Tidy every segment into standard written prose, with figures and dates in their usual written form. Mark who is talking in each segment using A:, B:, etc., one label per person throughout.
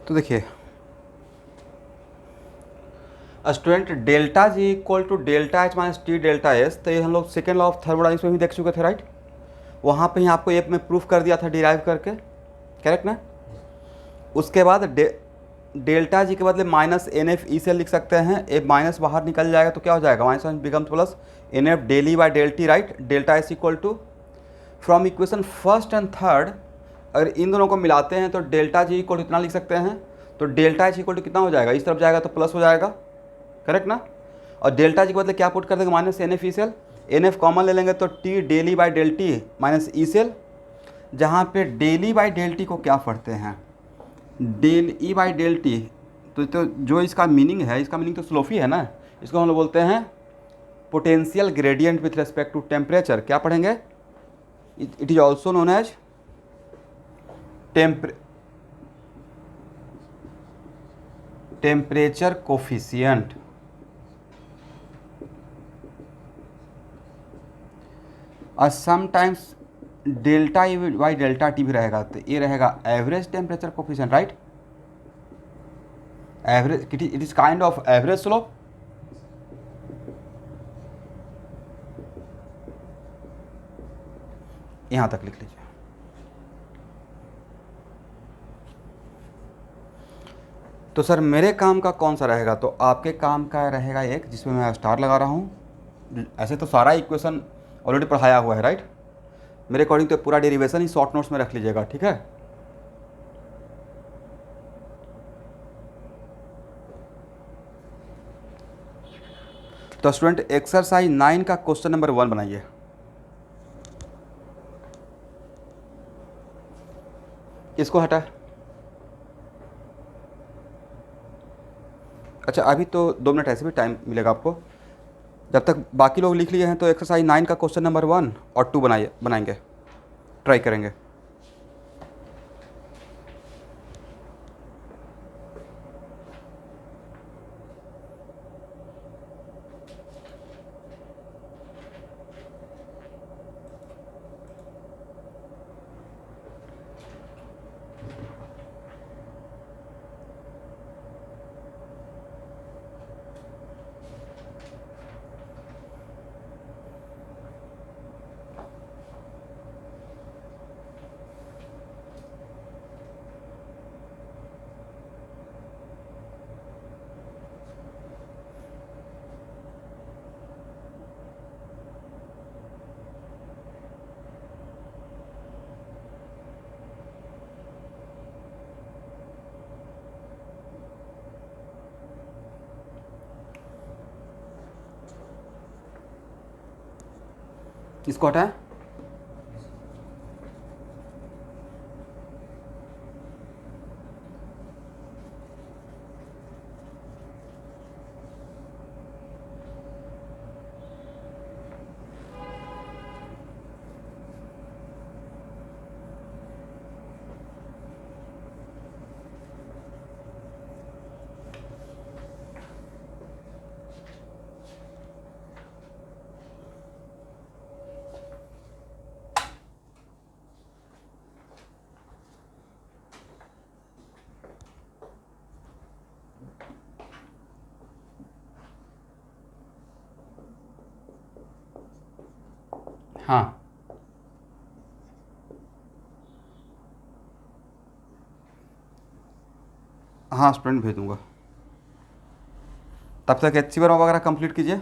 A: तो देखिए student, delta G equal to delta H minus T delta S, तो ये हम लोग सेकेंड लॉ ऑफ थर्मोडायनेमिक्स में भी देख चुके थे, राइट। वहाँ पे ही आपको एक में प्रूफ कर दिया था डिराइव करके, करेक्ट ना। उसके बाद डेल्टा जी के बदले माइनस एन एफ ई से लिख सकते हैं। ए माइनस बाहर निकल जाएगा तो क्या हो जाएगा, minus becomes plus n F del E by del T, right. Delta S equal to from equation first and third, अगर इन दोनों को मिलाते हैं तो डेल्टा जी इक्वल टू इतना लिख सकते हैं। तो डेल्टा एच इक्वल टू कितना हो जाएगा, इस तरफ जाएगा तो प्लस हो जाएगा, करेक्ट ना। और डेल्टा जी के बदले क्या पुट कर देंगे, minus n F E cell, n F common ले लेंगे तो T del E by del T minus E cell, जहाँ पे डेली बाई डेल टी को क्या पढ़ते हैं, del E by del T. तो जो इसका मीनिंग है, इसका मीनिंग तो स्लोफी है ना। इसको हम लोग बोलते हैं potential gradient with respect to temperature. क्या पढ़ेंगे, it is also known as temperature coefficient. और sometimes delta E by delta T भी रहेगा, तो ये रहेगा average temperature coefficient, right. Average, it is kind of average slope. यहाँ तक लिख लीजिए। तो सर मेरे काम का कौन सा रहेगा, तो आपके काम का रहेगा एक जिसमें मैं स्टार लगा रहा हूँ। ऐसे तो सारा इक्वेशन ऑलरेडी पढ़ाया हुआ है, राइट। मेरे अकॉर्डिंग तो पूरा डेरिवेशन ही शॉर्ट नोट्स में रख लीजिएगा, ठीक है। तो स्टूडेंट एक्सरसाइज 9 का क्वेश्चन नंबर 1 बनाइए। इसको हटा। अच्छा अभी तो 2 मिनट ऐसे भी टाइम मिलेगा आपको। जब तक बाकी लोग लिख लिए हैं तो एक्सरसाइज 9 का क्वेश्चन नंबर 1 और 2 बनाएंगे, ट्राई करेंगे। इसको हटाएं। हाँ हाँ स्टूडेंट भेज दूंगा। तब तक एचसीवर वगैरह कंप्लीट कीजिए।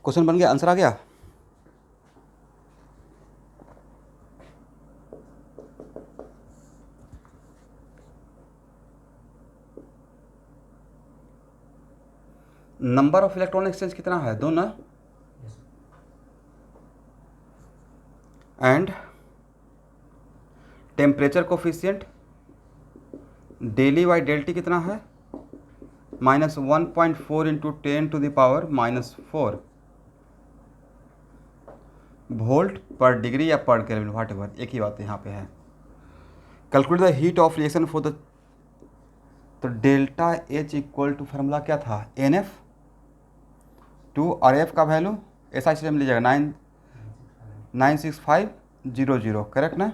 A: क्वेश्चन बन गया, आंसर आ गया। नंबर ऑफ इलेक्ट्रॉन एक्सचेंज कितना है, 2 ना। And temperature coefficient del E by del T कितना है, -1.4 इंटू 10⁻⁻⁴ वोल्ट पर डिग्री या पर केल्विन, वाट एवर, एक ही बात यहाँ पे है। Calculate the heat of reaction for the, तो delta H equal to formula क्या था, NF 2 और F का वैल्यू ऐसा सिस्टम लीजिएगा 96500, करेक्ट ना,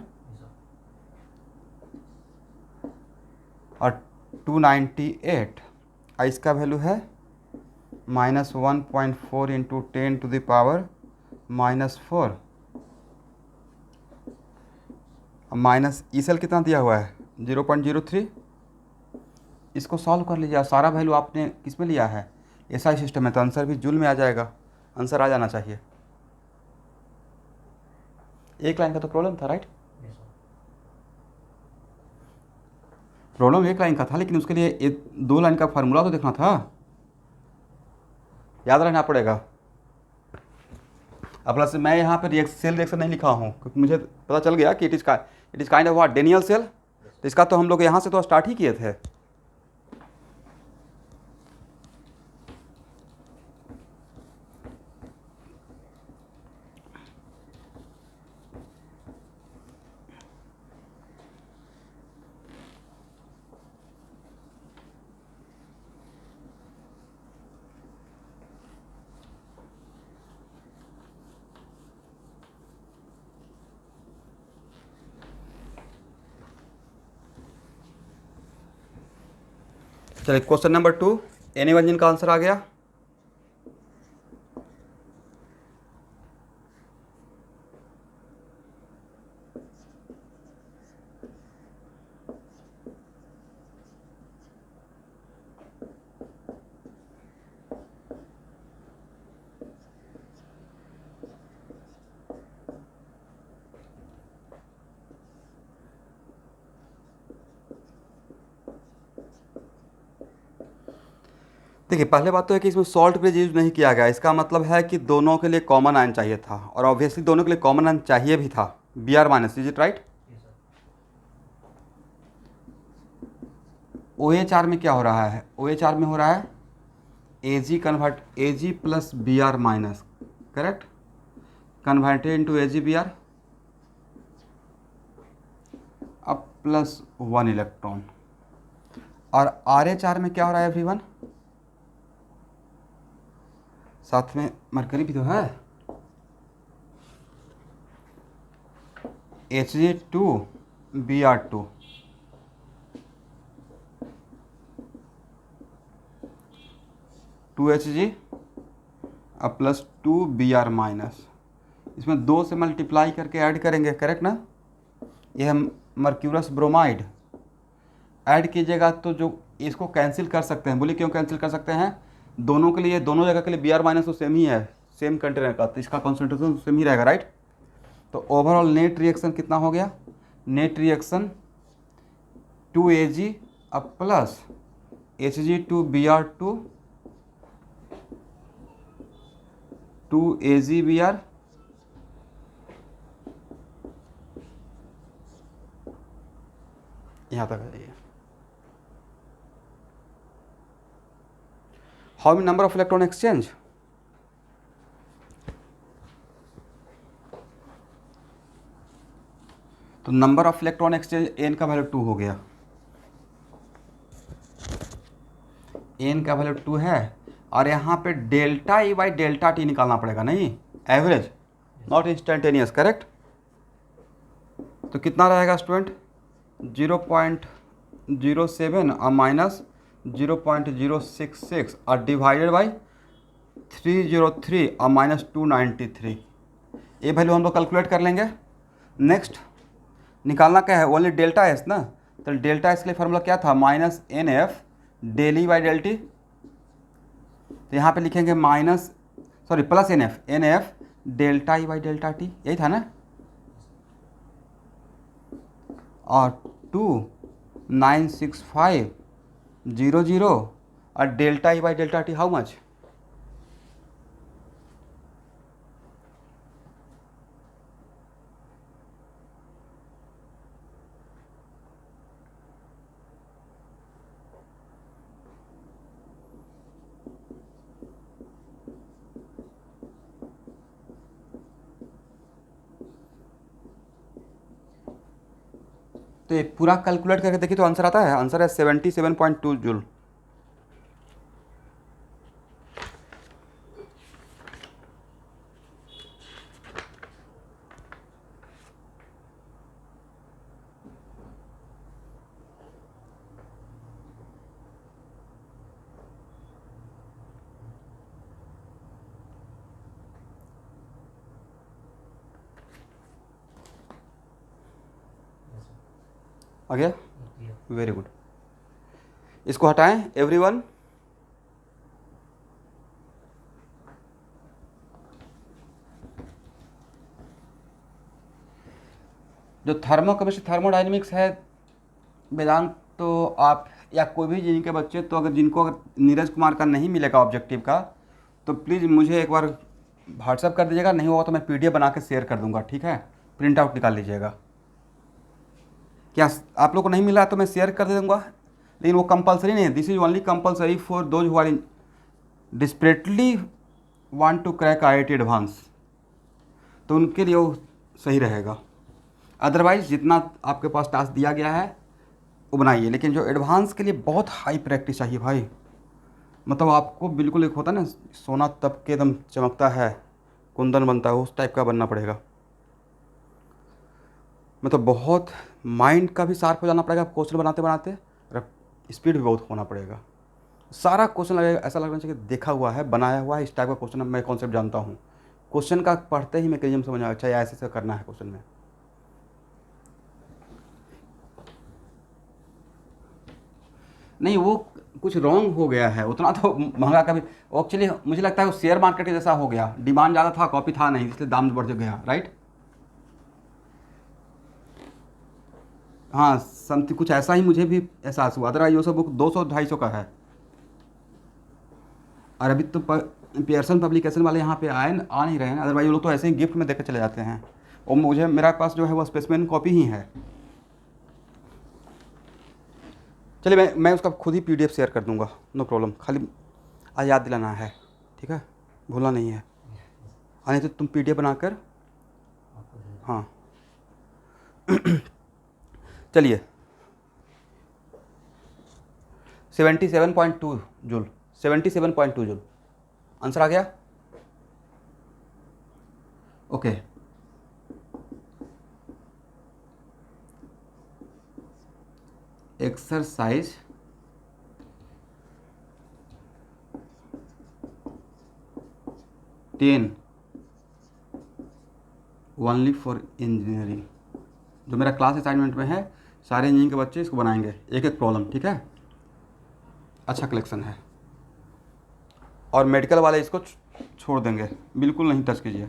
A: और 298 और इसका वैल्यू है -1.4 इंटू 10⁻⁻⁴ माइनस ई सेल कितना दिया हुआ है 0.03। इसको सॉल्व कर लीजिए, सारा वैल्यू आपने किस में लिया है, ऐसा ही सिस्टम है, तो आंसर भी जूल में आ जाएगा, आंसर आ जाना चाहिए। एक लाइन का तो प्रॉब्लम था, राइट, प्रॉब्लम एक लाइन का था, लेकिन उसके लिए एक 2 लाइन का फार्मूला तो देखना था, याद रखना पड़ेगा। अब प्लस मैं यहाँ पे सेल रिएक्शन नहीं लिखा हूँ, क्योंकि मुझे पता चल गया कि it is kind of what, Daniell cell, तो इसका तो हम लोग यहाँ से तो स्टार्ट ही किए थे। चलिए क्वेश्चन नंबर 2, एनीवन जिनका आंसर आ गया, देखिए पहले बात तो है कि इसमें सॉल्ट ब्रिज यूज नहीं किया गया, इसका मतलब है कि दोनों के लिए कॉमन आयन चाहिए था, और ऑब्वियसली दोनों के लिए कॉमन आयन चाहिए भी था, Br-, is it right. OH में क्या हो रहा है, OH में हो रहा है Ag convert Ag plus Br-, correct, converted into AgBr, अब प्लस 1 इलेक्ट्रॉन, और RH में क्या हो रहा है एवरीवन, साथ में मरकरी भी तो है, Hg2Br2, Hg अब प्लस 2Br-, इसमें 2 से मल्टीप्लाई करके ऐड करेंगे, करेक्ट ना, ये हम मर्क्यूरस ब्रोमाइड ऐड कीजिएगा तो जो इसको कैंसिल कर सकते हैं, बोलिए क्यों कैंसिल कर सकते हैं, दोनों के लिए, दोनों जगह के लिए Br- तो सेम ही है, सेम कंटेनर का, तो इसका कॉन्सेंट्रेशन सेम ही रहेगा, राइट। तो ओवरऑल नेट रिएक्शन कितना हो गया, नेट रिएक्शन 2Ag अब प्लस Hg2Br2 2AgBr यहाँ तक आ जाइए। How many number of electron exchange, तो number of electron exchange n का वैल्यू 2 हो गया, n का वैल्यू 2 है, और यहाँ पे delta E by delta T निकालना पड़ेगा, नहीं एवरेज, नॉट इंस्टेंटेनियस, करेक्ट। तो कितना रहेगा स्टूडेंट, 0.07 और माइनस 0.066 और डिवाइडेड बाई 303 और माइनस 293, ये वैल्यू हम लोग कैलकुलेट कर लेंगे। नेक्स्ट निकालना क्या है, ओनली डेल्टा एस ना, तो डेल्टा एस के लिए फार्मूला क्या था, -NF डेली बाई डेल्टी, तो यहाँ पे लिखेंगे plus NF delta E by delta T, यही था ना, और 296,500 और delta E by delta T how much, तो ये पूरा कैलकुलेट करके देखिए तो आंसर आता है, आंसर है 77.2 जूल। आ गया, वेरी गुड। इसको हटाएं एवरीवन। जो थर्मोकेमिस्ट्री थर्मोडायनेमिक्स है वेदांत, तो आप या कोई भी जिनके बच्चे, तो अगर जिनको अगर नीरज कुमार का नहीं मिलेगा ऑब्जेक्टिव का, तो प्लीज़ मुझे एक बार व्हाट्सअप कर दीजिएगा, नहीं होगा तो मैं पीडीएफ बना के शेयर कर दूंगा, ठीक है? प्रिंट आउट निकाल लीजिएगा। क्या आप लोग को नहीं मिला तो मैं शेयर कर दे दूँगा, लेकिन वो कंपलसरी नहीं है। This is only compulsory for those who are desperately want to crack IIT advance, तो उनके लिए वो सही रहेगा। अदरवाइज जितना आपके पास टास्क दिया गया है वो बनाइए, लेकिन जो एडवांस के लिए बहुत हाई प्रैक्टिस चाहिए भाई। मतलब आपको बिल्कुल एक होता है ना, सोना तब के एकदम चमकता है, कुंदन बनता है, उस टाइप का बनना पड़ेगा। मतलब बहुत माइंड का भी शार्प हो जाना पड़ेगा क्वेश्चन बनाते बनाते, और स्पीड भी बहुत होना पड़ेगा। सारा क्वेश्चन लगेगा ऐसा लगना चाहिए देखा हुआ है, बनाया हुआ है, इस टाइप का क्वेश्चन मैं कॉन्सेप्ट जानता हूँ। क्वेश्चन का पढ़ते ही मैकेनिज्म समझ आया, अच्छा ऐसे ऐसे करना है क्वेश्चन में। नहीं, वो कुछ रॉन्ग हो गया है, उतना तो महंगा कभी। एक्चुअली मुझे लगता है वो शेयर मार्केट के जैसा हो गया, डिमांड ज़्यादा था, कॉपी था नहीं, इसलिए दाम बढ़ गया, राइट? हाँ, समथिंग कुछ ऐसा ही मुझे भी एहसास हुआ। अदरवाइज वो सब बुक 200-250 का है। और अभी तो पियर्सन पब्लिकेशन वाले यहाँ पे आ नहीं रहे हैं, अदरवाइज वो लोग तो ऐसे ही गिफ्ट में देकर चले जाते हैं। और मुझे मेरा पास जो है वो स्पेसिमेन कॉपी ही है। चलिए मैं उसका खुद ही PDF शेयर कर दूंगा, नो प्रॉब्लम। खाली आज याद दिलाना है, ठीक है? भूलना नहीं है। नहीं तो तुम PDF बनाकर, हाँ। चलिए 77.2 जूल, 77.2 जूल आंसर आ गया। Okay, exercise 10 only for engineering, जो मेरा क्लास असाइनमेंट में है, सारे इंजीनियरिंग के बच्चे इसको बनाएंगे, एक एक प्रॉब्लम, ठीक है? अच्छा कलेक्शन है। और मेडिकल वाले इसको छोड़ देंगे, बिल्कुल नहीं टच कीजिए।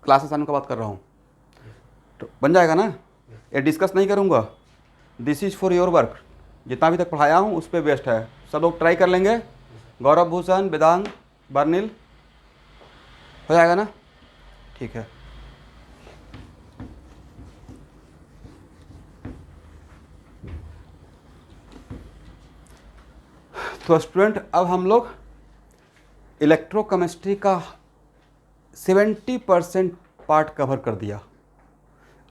A: क्लास असाइनमेंट का बात कर रहा हूँ, तो बन जाएगा ना? ये डिस्कस नहीं करूँगा, this is for your work. जितना भी तक पढ़ाया हूँ उस पर बेस्ट है, सब लोग ट्राई कर लेंगे। गौरव भूषण, वेदांग, बर्निल, हो जाएगा ना? ठीक है। तो स्टूडेंट, अब हम लोग इलेक्ट्रोकेमिस्ट्री का 70% पार्ट कवर कर दिया।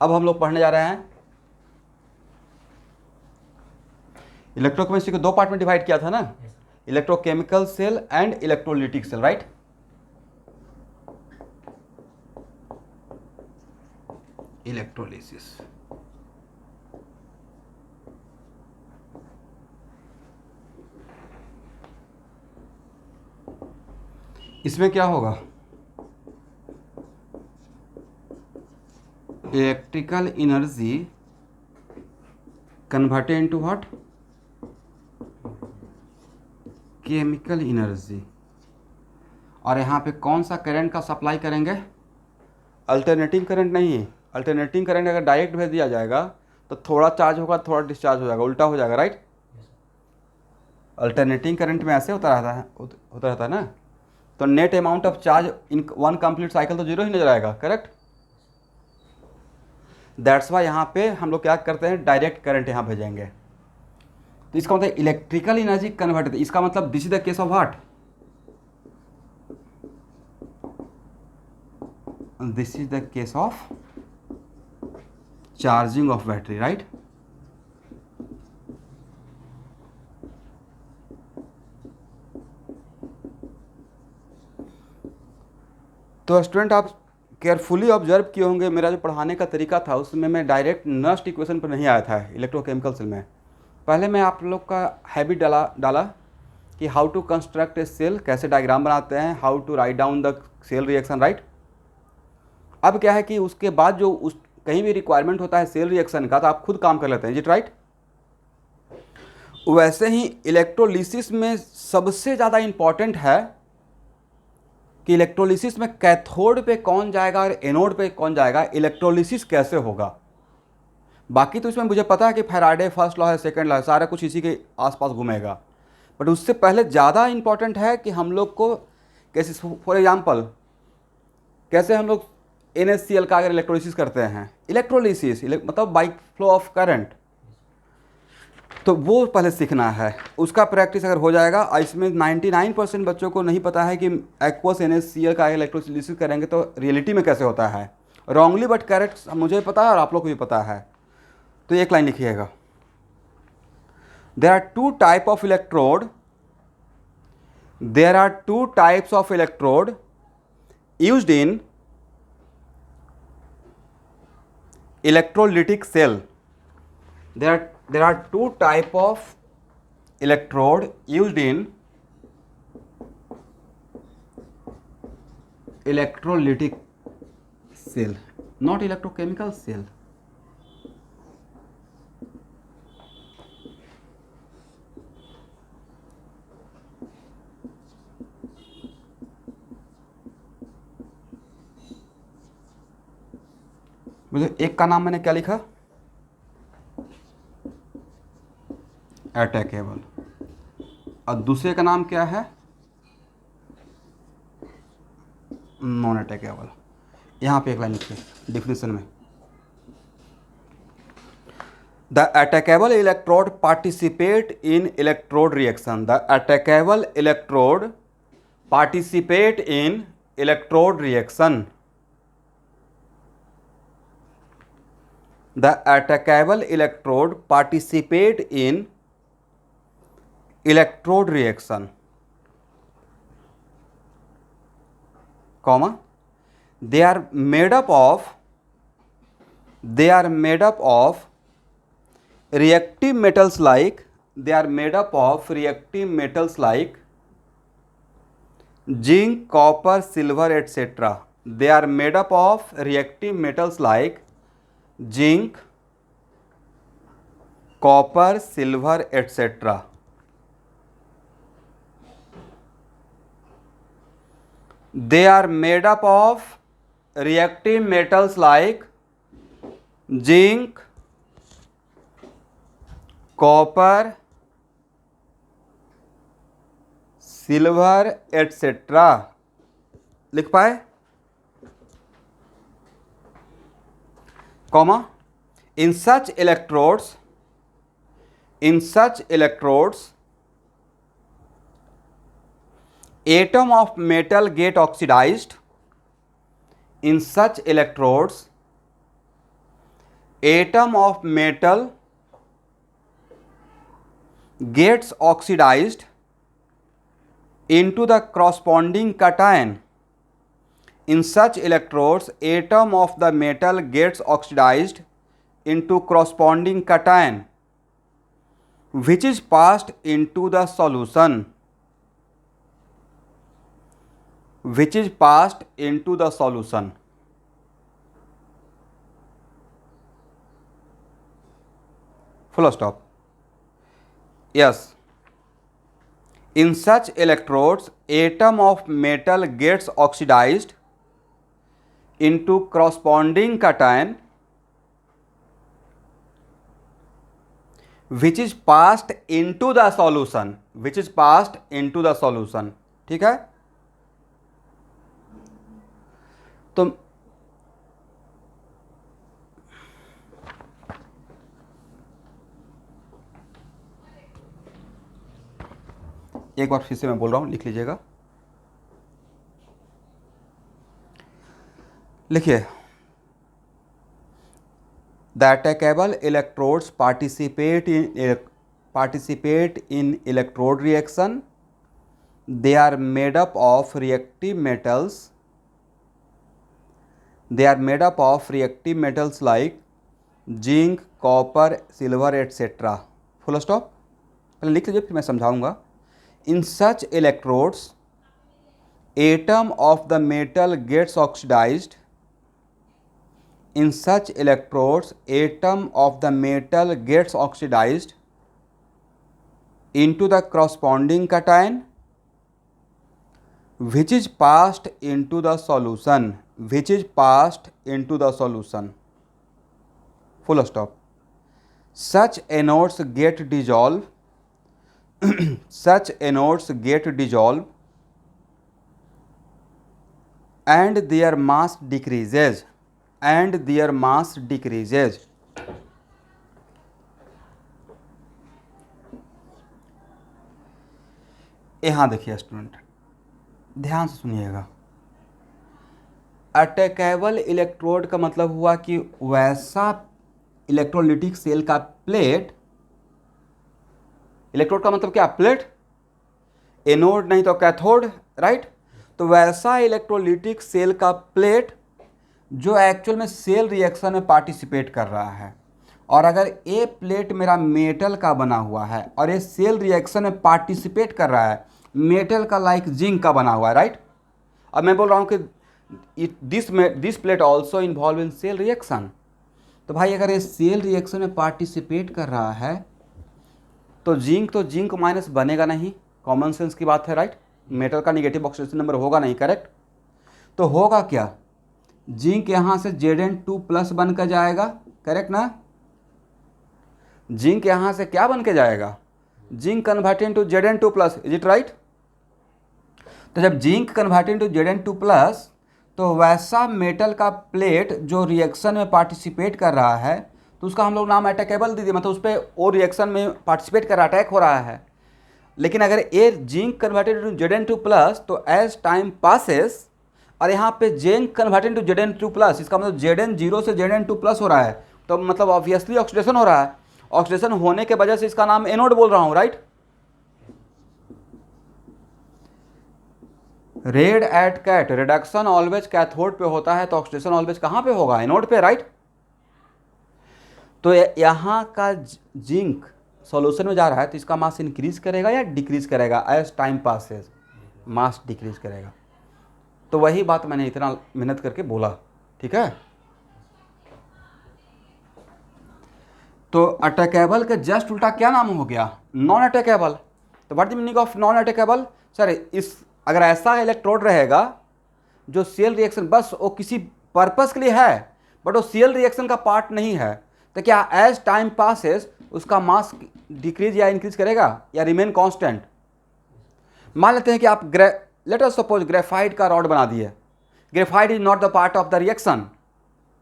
A: अब हम लोग पढ़ने जा रहे हैं, इलेक्ट्रोकेमिस्ट्री को 2 पार्ट में डिवाइड किया था ना, electrochemical cell and electrolytic cell, right? Electrolysis. इसमें क्या होगा? Electrical energy converted into what? Chemical energy. और यहाँ पे कौन सा करंट का सप्लाई करेंगे? अल्टरनेटिंग करंट नहीं। अल्टरनेटिंग करंट अगर डायरेक्ट भेज दिया जाएगा तो थोड़ा चार्ज होगा, थोड़ा डिस्चार्ज हो जाएगा, उल्टा हो जाएगा, राइट? अल्टरनेटिंग करंट में ऐसे होता रहता है ना, तो net amount of charge in one complete cycle तो जीरो ही नजर आएगा, करेक्ट? दैट्स वाई यहाँ पे हम लोग क्या करते हैं, डायरेक्ट करंट यहाँ भेजेंगे। तो इसका मतलब इलेक्ट्रिकल एनर्जी कन्वर्ट, इसका मतलब this is the case of what? This is the case of charging of battery, right. तो स्टूडेंट आप केयरफुली ऑब्जर्व किए होंगे, मेरा जो पढ़ाने का तरीका था उसमें मैं डायरेक्ट नस्ट इक्वेशन पर नहीं आया था इलेक्ट्रोकेमिकल सेल में। पहले मैं आप लोग का हैबिट डाला कि how to construct a cell, कैसे डायग्राम बनाते हैं, how to write down the cell reaction, right. अब क्या है कि उसके बाद जो उस कहीं भी रिक्वायरमेंट होता है सेल रिएक्शन का तो आप खुद काम कर लेते हैं, जी राइट। वैसे ही इलेक्ट्रोलिसिस में सबसे ज़्यादा इम्पॉर्टेंट है कि इलेक्ट्रोलिसिस में कैथोड पे कौन जाएगा और एनोड पे कौन जाएगा, इलेक्ट्रोलिसिस कैसे होगा। बाकी तो इसमें मुझे पता है कि फैराडे फर्स्ट लॉ है, सेकंड लॉ है, सारा कुछ इसी के आसपास घूमेगा, बट उससे पहले ज़्यादा इंपॉर्टेंट है कि हम लोग को कैसे, फॉर एग्जांपल कैसे हम लोग NaCl का अगर इलेक्ट्रोलिसिस करते हैं, इलेक्ट्रोलिसिस मतलब बाई फ्लो ऑफ करंट, तो वो पहले सीखना है। उसका प्रैक्टिस अगर हो जाएगा, इसमें 99% बच्चों को नहीं पता है कि एक्वस NaCl का इलेक्ट्रोलिसिस करेंगे तो रियलिटी में कैसे होता है, रॉन्गली बट करेक्ट मुझे पता है और आप लोग को भी पता है। तो एक लाइन लिखिएगा, there are two type of electrode, there are two types of electrode used in electrolytic cell. There are two type of electrode used in electrolytic cell, not electrochemical cell. मुझे एक का नाम मैंने क्या लिखा, अटैकेबल, और दूसरे का नाम क्या है, नॉन अटैकेबल। यहाँ पे एक लाइन लिखिए डिफिनेशन में, the attackable electrode participate in electrode reaction, the attackable electrode participate in electrode reaction, the attackable electrode participate in electrode reaction, comma, they are made up of reactive metals like zinc, copper, silver, etc. They are made up of reactive metals like zinc, copper, silver, etc. They are made up of reactive metals like zinc, copper, silver, etc. लिख पाए, comma, in such electrodes atom of metal get oxidized, in such electrodes atom of metal gets oxidized into the corresponding cation. In such electrodes atom of the metal gets oxidized into corresponding cation which is passed into the solution, full stop. Yes, in such electrodes atom of metal gets oxidized into corresponding cation which is passed into the solution, ठीक है। तो एक बार फिर से मैं बोल रहा हूं, लिख लीजिएगा, लिखिए, The attackable electrodes participate in electrode reaction. They are made up of reactive metals. They are made up of reactive metals like zinc, copper, silver etcetera. Full stop. पहले लिख लीजिए फिर मैं समझाऊंगा. In such electrodes atom of the metal gets oxidised. In such electrodes, atom of the metal gets oxidized into the corresponding cation, which is passed into the solution. Which is passed into the solution. Full stop. Such anodes get dissolved. Such anodes get dissolved, and their mass decreases. And their mass decreases. यहाँ देखिए student, ध्यान से सुनिएगा. Attackable electrode का मतलब हुआ कि वैसा इलेक्ट्रोलिटिक सेल का प्लेट. इलेक्ट्रोड का मतलब क्या? प्लेट. एनोड नहीं तो कैथोड, राइट. तो वैसा इलेक्ट्रोलिटिक सेल का प्लेट जो एक्चुअल में सेल रिएक्शन में पार्टिसिपेट कर रहा है. और अगर ये प्लेट मेरा मेटल का बना हुआ है और ये सेल रिएक्शन में पार्टिसिपेट कर रहा है, मेटल का लाइक जिंक का बना हुआ है, राइट. अब मैं बोल रहा हूँ कि this plate also involve in cell reaction. तो भाई अगर ये सेल रिएक्शन में पार्टिसिपेट कर रहा है तो जिंक माइनस बनेगा नहीं. कॉमन सेंस की बात है, राइट. मेटल का निगेटिव ऑक्सीडेशन नंबर होगा नहीं, करेक्ट. तो होगा क्या? जिंक यहाँ से Zn2+ बन कर जाएगा, करेक्ट ना. जिंक यहाँ से क्या बन के जाएगा? Zinc converted to Zn2+. Is it right? तो जब जिंक कन्वर्टेड टू Zn2+, तो वैसा मेटल का प्लेट जो रिएक्शन में पार्टिसिपेट कर रहा है तो उसका हम लोग नाम अटैकेबल दे दिए. मतलब उस पर वो रिएक्शन में पार्टिसिपेट कर रहा है, अटैक हो रहा है. लेकिन अगर ये जिंक कन्वर्टेड टू Zn2+, तो एज टाइम पासेस और यहाँ पे जिंक कन्वर्टेड टू Zn2+, इसका मतलब Zn0 से Zn2+ हो रहा है. तो मतलब ऑब्वियसली ऑक्सीडेशन हो रहा है. ऑक्सीडेशन होने के वजह से इसका नाम एनोड बोल रहा हूँ, right. Red at cat, reduction always cathode पे होता है, तो ऑक्सीडेशन ऑलवेज कहाँ पे होगा? एनोड पे, राइट. तो यहाँ का जिंक सॉल्यूशन में जा रहा है तो इसका मास इंक्रीज करेगा या डिक्रीज करेगा? एज टाइम पासेस मास डिक्रीज करेगा. तो वही बात मैंने इतना मेहनत करके बोला, ठीक है. तो अटैकेबल का जस्ट उल्टा क्या नाम हो गया? Non attackable. तो what the meaning of non attackable? Sir इस अगर ऐसा इलेक्ट्रोड रहेगा जो सेल रिएक्शन बस वो किसी पर्पस के लिए है बट वो सेल रिएक्शन का पार्ट नहीं है, तो क्या एज टाइम पासेस उसका मास डिक्रीज या इंक्रीज करेगा या रिमेन कांस्टेंट? मान लेते हैं कि आप लेट अस सपोज ग्रेफाइट का रॉड बना दिए. Graphite is not the part of the reaction,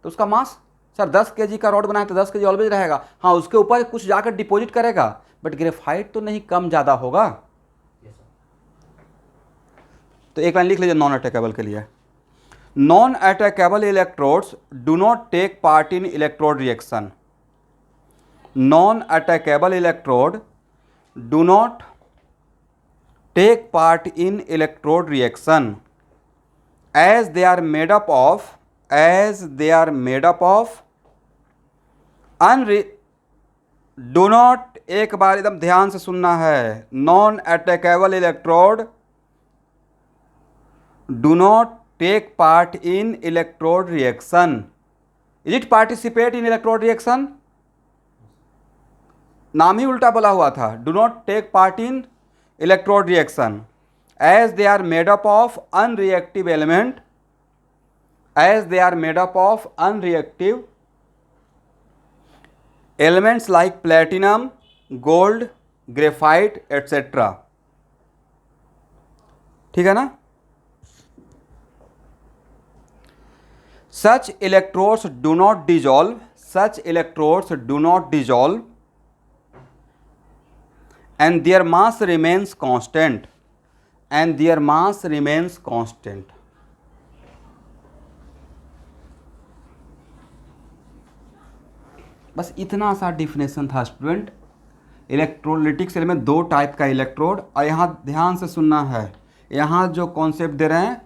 A: तो उसका मास सर 10 kg का रॉड बनाए तो 10 kg ऑलवेज रहेगा. हाँ, उसके ऊपर कुछ जाकर डिपॉजिट करेगा बट ग्रेफाइट तो नहीं कम ज़्यादा होगा. तो एक लाइन लिख लीजिए नॉन अटैकेबल के लिए. Non attackable electrodes do not take part in electrode reaction. Non attackable electrode do not take part in electrode reaction as they are made up of do not, एक बार एकदम ध्यान से सुनना है. Non attackable electrode do not take part in electrode reaction. Is it participate in electrode reaction? नाम ही उल्टा बोला हुआ था. Do not take part in electrode reaction as they are made up of unreactive element, as they are made up of unreactive elements like platinum, gold, graphite, etc. ठीक है ना. Such electrodes do not dissolve. Such electrodes do not dissolve and their mass remains constant. And their mass remains constant. बस इतना सा definition था student. Electrolytic cell में 2 type का electrode, और यहाँ ध्यान से सुनना है, यहाँ जो कॉन्सेप्ट दे रहे हैं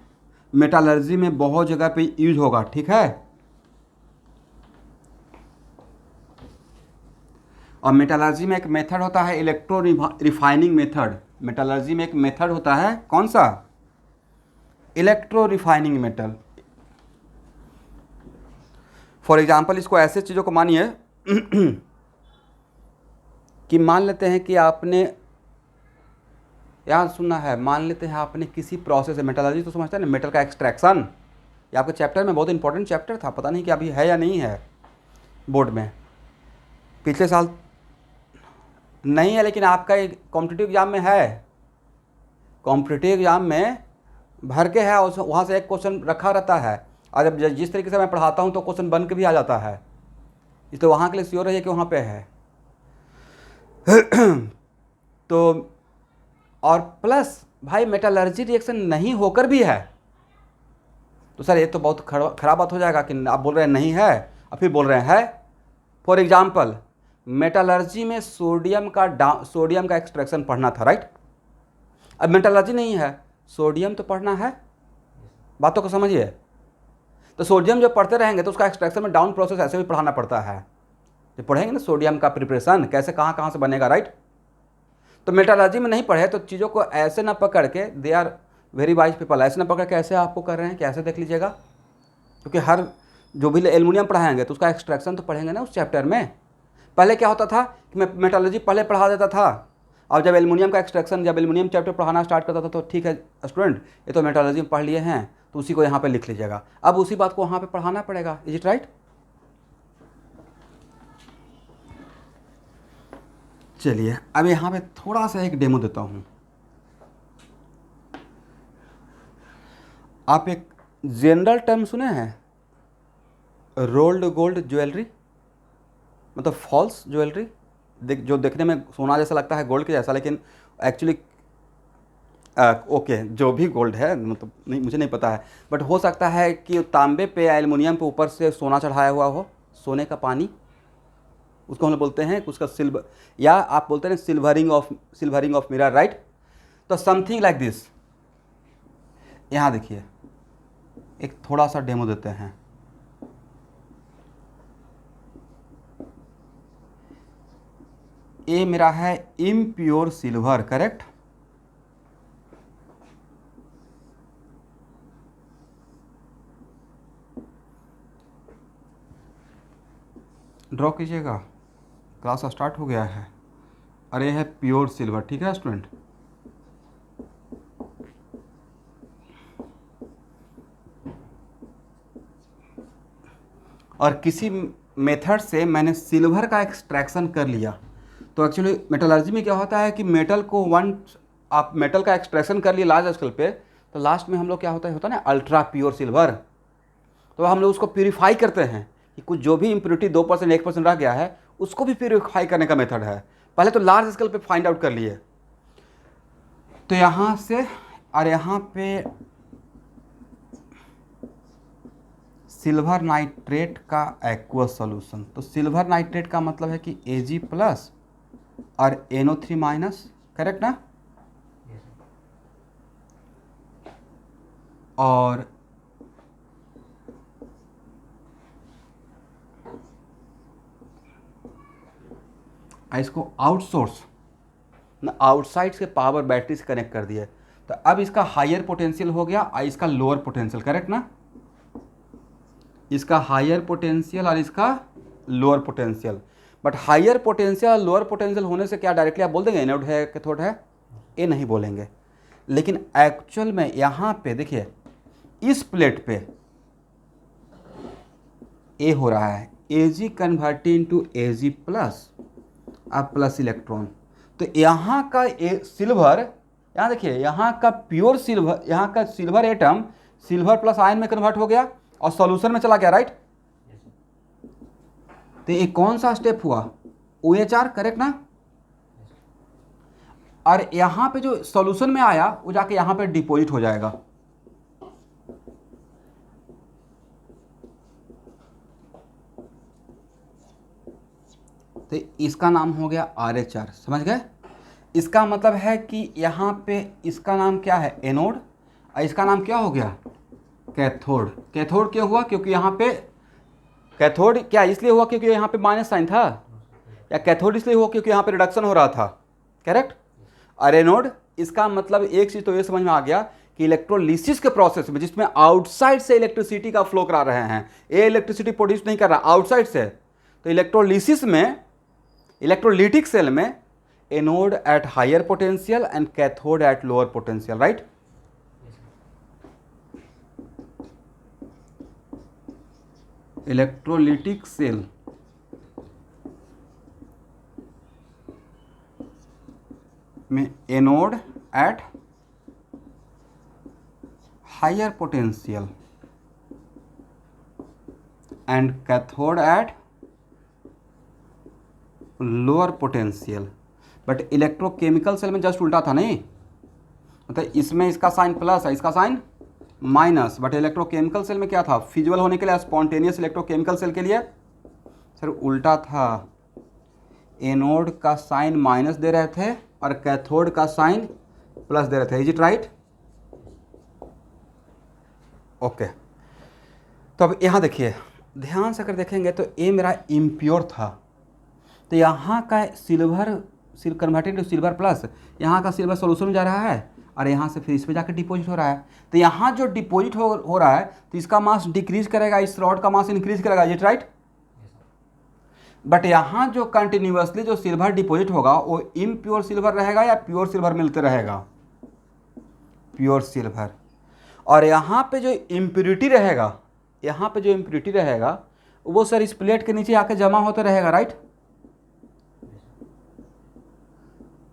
A: मेटालर्जी में बहुत जगह पे यूज होगा, ठीक है। और मेटालर्जी में एक मेथड होता है इलेक्ट्रो रिफाइनिंग मेथड। मेटालर्जी में एक मेथड होता है, कौन सा? Electro refining method. For example इसको ऐसे चीज़ों को मानिए कि मान लेते हैं कि आपने यहाँ सुनना है, मान लेते हैं आपने किसी प्रोसेस से, मेटालर्जी तो समझते हैं ना, मेटल का एक्सट्रैक्शन, ये आपके चैप्टर में बहुत इंपॉर्टेंट चैप्टर था, पता नहीं कि अभी है या नहीं है बोर्ड में, पिछले साल नहीं है लेकिन आपका कॉम्पिटिटिव एग्जाम में है, कॉम्पिटिटिव एग्जाम में भर के है, और वहाँ से एक क्वेश्चन रखा रहता है, और जब जिस तरीके से मैं पढ़ाता हूँ तो क्वेश्चन बन के भी आ जाता है, इसलिए वहाँ के लिए श्योर रहिए कि वहाँ पे है। तो और प्लस भाई मेटालर्जी रिएक्शन नहीं होकर भी है, तो सर ये तो बहुत खराब बात हो जाएगा कि आप बोल रहे हैं नहीं है और फिर बोल रहे हैं। फॉर एग्जाम्पल मेटालर्जी में सोडियम का एक्सट्रैक्शन पढ़ना था, राइट। अब मेटालर्जी नहीं है, सोडियम तो पढ़ना है, बातों को समझिए। तो सोडियम जब पढ़ते रहेंगे तो उसका एक्सट्रैक्शन में डाउन प्रोसेस ऐसे भी पढ़ाना पड़ता है, जब पढ़ेंगे ना सोडियम का प्रिपरेशन कैसे कहाँ से बनेगा, राइट। तो मेटालर्जी में नहीं पढ़े तो चीज़ों को ऐसे ना पकड़ के, they are very wise people, ऐसे ना पकड़ के ऐसे आपको कर रहे हैं कि ऐसे देख लीजिएगा, क्योंकि हर जो भी एल्युमिनियम पढ़ाएंगे तो उसका एक्सट्रैक्शन तो पढ़ेंगे ना उस चैप्टर में। पहले क्या होता था कि मैं मेटालर्जी पहले पढ़ा देता था, और जब एल्युमिनियम का एक्सट्रैक्शन, जब एल्युमिनियम चैप्टर पढ़ाना स्टार्ट करता था तो ठीक है स्टूडेंट ये तो मेटालर्जी में पढ़ लिए हैं तो उसी को यहाँ पे लिख लीजिएगा, अब उसी बात को वहाँ पे पढ़ाना पड़ेगा। Is it right? चलिए अब यहाँ पे थोड़ा सा एक डेमो देता हूँ। आप एक जनरल टर्म सुने हैं, रोल्ड गोल्ड ज्वेलरी, मतलब फॉल्स ज्वेलरी, जो देखने में सोना जैसा लगता है, गोल्ड के जैसा, लेकिन एक्चुअली ओके जो भी गोल्ड है, मतलब नहीं मुझे नहीं पता है, बट हो सकता है कि तांबे पे या एल्युमिनियम पे ऊपर से सोना चढ़ाया हुआ हो, सोने का पानी, उसको हम लोग बोलते हैं उसका सिल्वर, या आप बोलते हैं सिल्वरिंग ऑफ मिरर, राइट। तो समथिंग लाइक दिस। यहाँ देखिए एक थोड़ा सा डेमो देते हैं। ये मेरा है इम्प्योर सिल्वर, करेक्ट। ड्रॉ कीजिएगा, क्लास स्टार्ट हो गया है। और ये है प्योर सिल्वर, ठीक है स्टूडेंट। और किसी मेथड से मैंने सिल्वर का एक्सट्रैक्शन कर लिया, तो एक्चुअली मेटलर्जी में क्या होता है कि मेटल को आप मेटल का एक्सट्रैक्शन कर लिए लार्ज स्केल पे, तो लास्ट में हम लोग क्या होता है ना अल्ट्रा प्योर सिल्वर, तो हम लोग उसको प्यूरीफाई करते हैं कि कुछ जो भी इम्प्योरिटी 2% 1% रह गया है उसको भी प्यूरीफाई करने का मेथड है। पहले तो लार्ज स्केल पे फाइंड आउट कर लिए, तो यहाँ से और यहाँ पे सिल्वर नाइट्रेट का एक्वस सॉल्यूशन, तो सिल्वर नाइट्रेट का मतलब है कि Ag प्लस और NO3 माइनस, करेक्ट ना। और इसको आउटसोर्स ना, आउटसाइड से पावर बैटरी से कनेक्ट कर दिए, तो अब इसका हायर पोटेंशियल हो गया और इसका लोअर पोटेंशियल, करेक्ट ना। इसका हायर पोटेंशियल और इसका lower potential, but higher potential और लोअर पोटेंशियल होने से क्या डायरेक्टली आप बोल देंगे एनोड है कैथोड है, ये नहीं बोलेंगे। लेकिन एक्चुअल में यहाँ पे देखिए इस प्लेट पे ए हो रहा है, Ag converting into Ag plus, अब प्लस इलेक्ट्रॉन, तो यहाँ का सिल्वर, यहाँ देखिए यहाँ का प्योर सिल्वर, यहाँ का silver atom silver plus ion में कन्वर्ट हो गया और सॉल्यूशन में चला गया, राइट। तो ये कौन सा स्टेप हुआ, OHR, करेक्ट ना। और यहाँ पे जो सॉल्यूशन में आया वो जाके यहाँ पे डिपॉजिट हो जाएगा, तो इसका नाम हो गया RH, समझ गए। इसका मतलब है कि यहाँ पे इसका नाम क्या है, एनोड, और इसका नाम क्या हो गया, कैथोड। कैथोड क्यों हुआ, क्योंकि यहाँ पे कैथोड क्या इसलिए हुआ क्योंकि यहाँ पे माइनस साइन था, या कैथोड इसलिए हुआ क्योंकि यहाँ पे रिडक्शन हो रहा था, करेक्ट। और एनोड, इसका मतलब एक चीज़ तो ये समझ में आ गया कि इलेक्ट्रोलिसिस के प्रोसेस में, जिसमें आउटसाइड से इलेक्ट्रिसिटी का फ्लो करा रहे हैं, ये इलेक्ट्रिसिटी प्रोड्यूस नहीं कर रहा आउटसाइड से, तो इलेक्ट्रोलिसिस में, इलेक्ट्रोलिटिक सेल में, anode at higher potential and cathode at lower potential, right. Electrolytic cell में anode at higher potential and cathode at lower potential. But electrochemical cell में जस्ट उल्टा था, नहीं मतलब इसमें इसका साइन प्लस है, इसका sign minus, but electrochemical cell में क्या था, फिजिबल होने के लिए, स्पॉन्टेनियस इलेक्ट्रोकेमिकल सेल के लिए सर उल्टा था, एनोड का साइन माइनस दे रहे थे और कैथोड का साइन प्लस दे रहे थे। Is it right? ओके। तो अब यहाँ देखिए, ध्यान से अगर देखेंगे तो ये मेरा इम्प्योर था, तो यहाँ का silver converted to silver plus, यहाँ का सिल्वर सोल्यूशन में जा रहा है और यहाँ से फिर इस पे जाकर डिपॉजिट हो रहा है। तो यहाँ जो डिपॉजिट हो रहा है तो इसका मास डिक्रीज करेगा, इस रॉड का मास इंक्रीज करेगा, इज इट राइट? बट यहाँ जो कंटिन्यूअसली जो सिल्वर डिपॉजिट होगा वो इम्प्योर सिल्वर रहेगा या प्योर सिल्वर मिलते रहेगा? Pure silver. और यहाँ पे जो इम्प्योरिटी रहेगा, यहाँ पे जो इम्प्योरिटी रहेगा वो सर इस प्लेट के नीचे आके जमा होता रहेगा, राइट?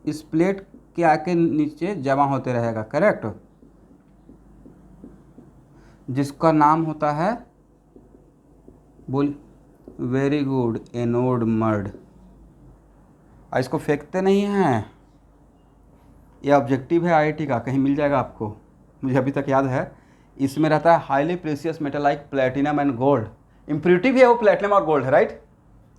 A: इस प्लेट के आके नीचे जमा होते रहेगा, करेक्ट, जिसका नाम होता है, बोल, वेरी गुड, एनोड मड। इसको फेंकते नहीं हैं, ये ऑब्जेक्टिव है आईआईटी का, कहीं मिल जाएगा आपको, मुझे अभी तक याद है। इसमें रहता है highly precious metal like platinum and gold. Impurity भी है वो प्लेटिनम और गोल्ड है, राइट?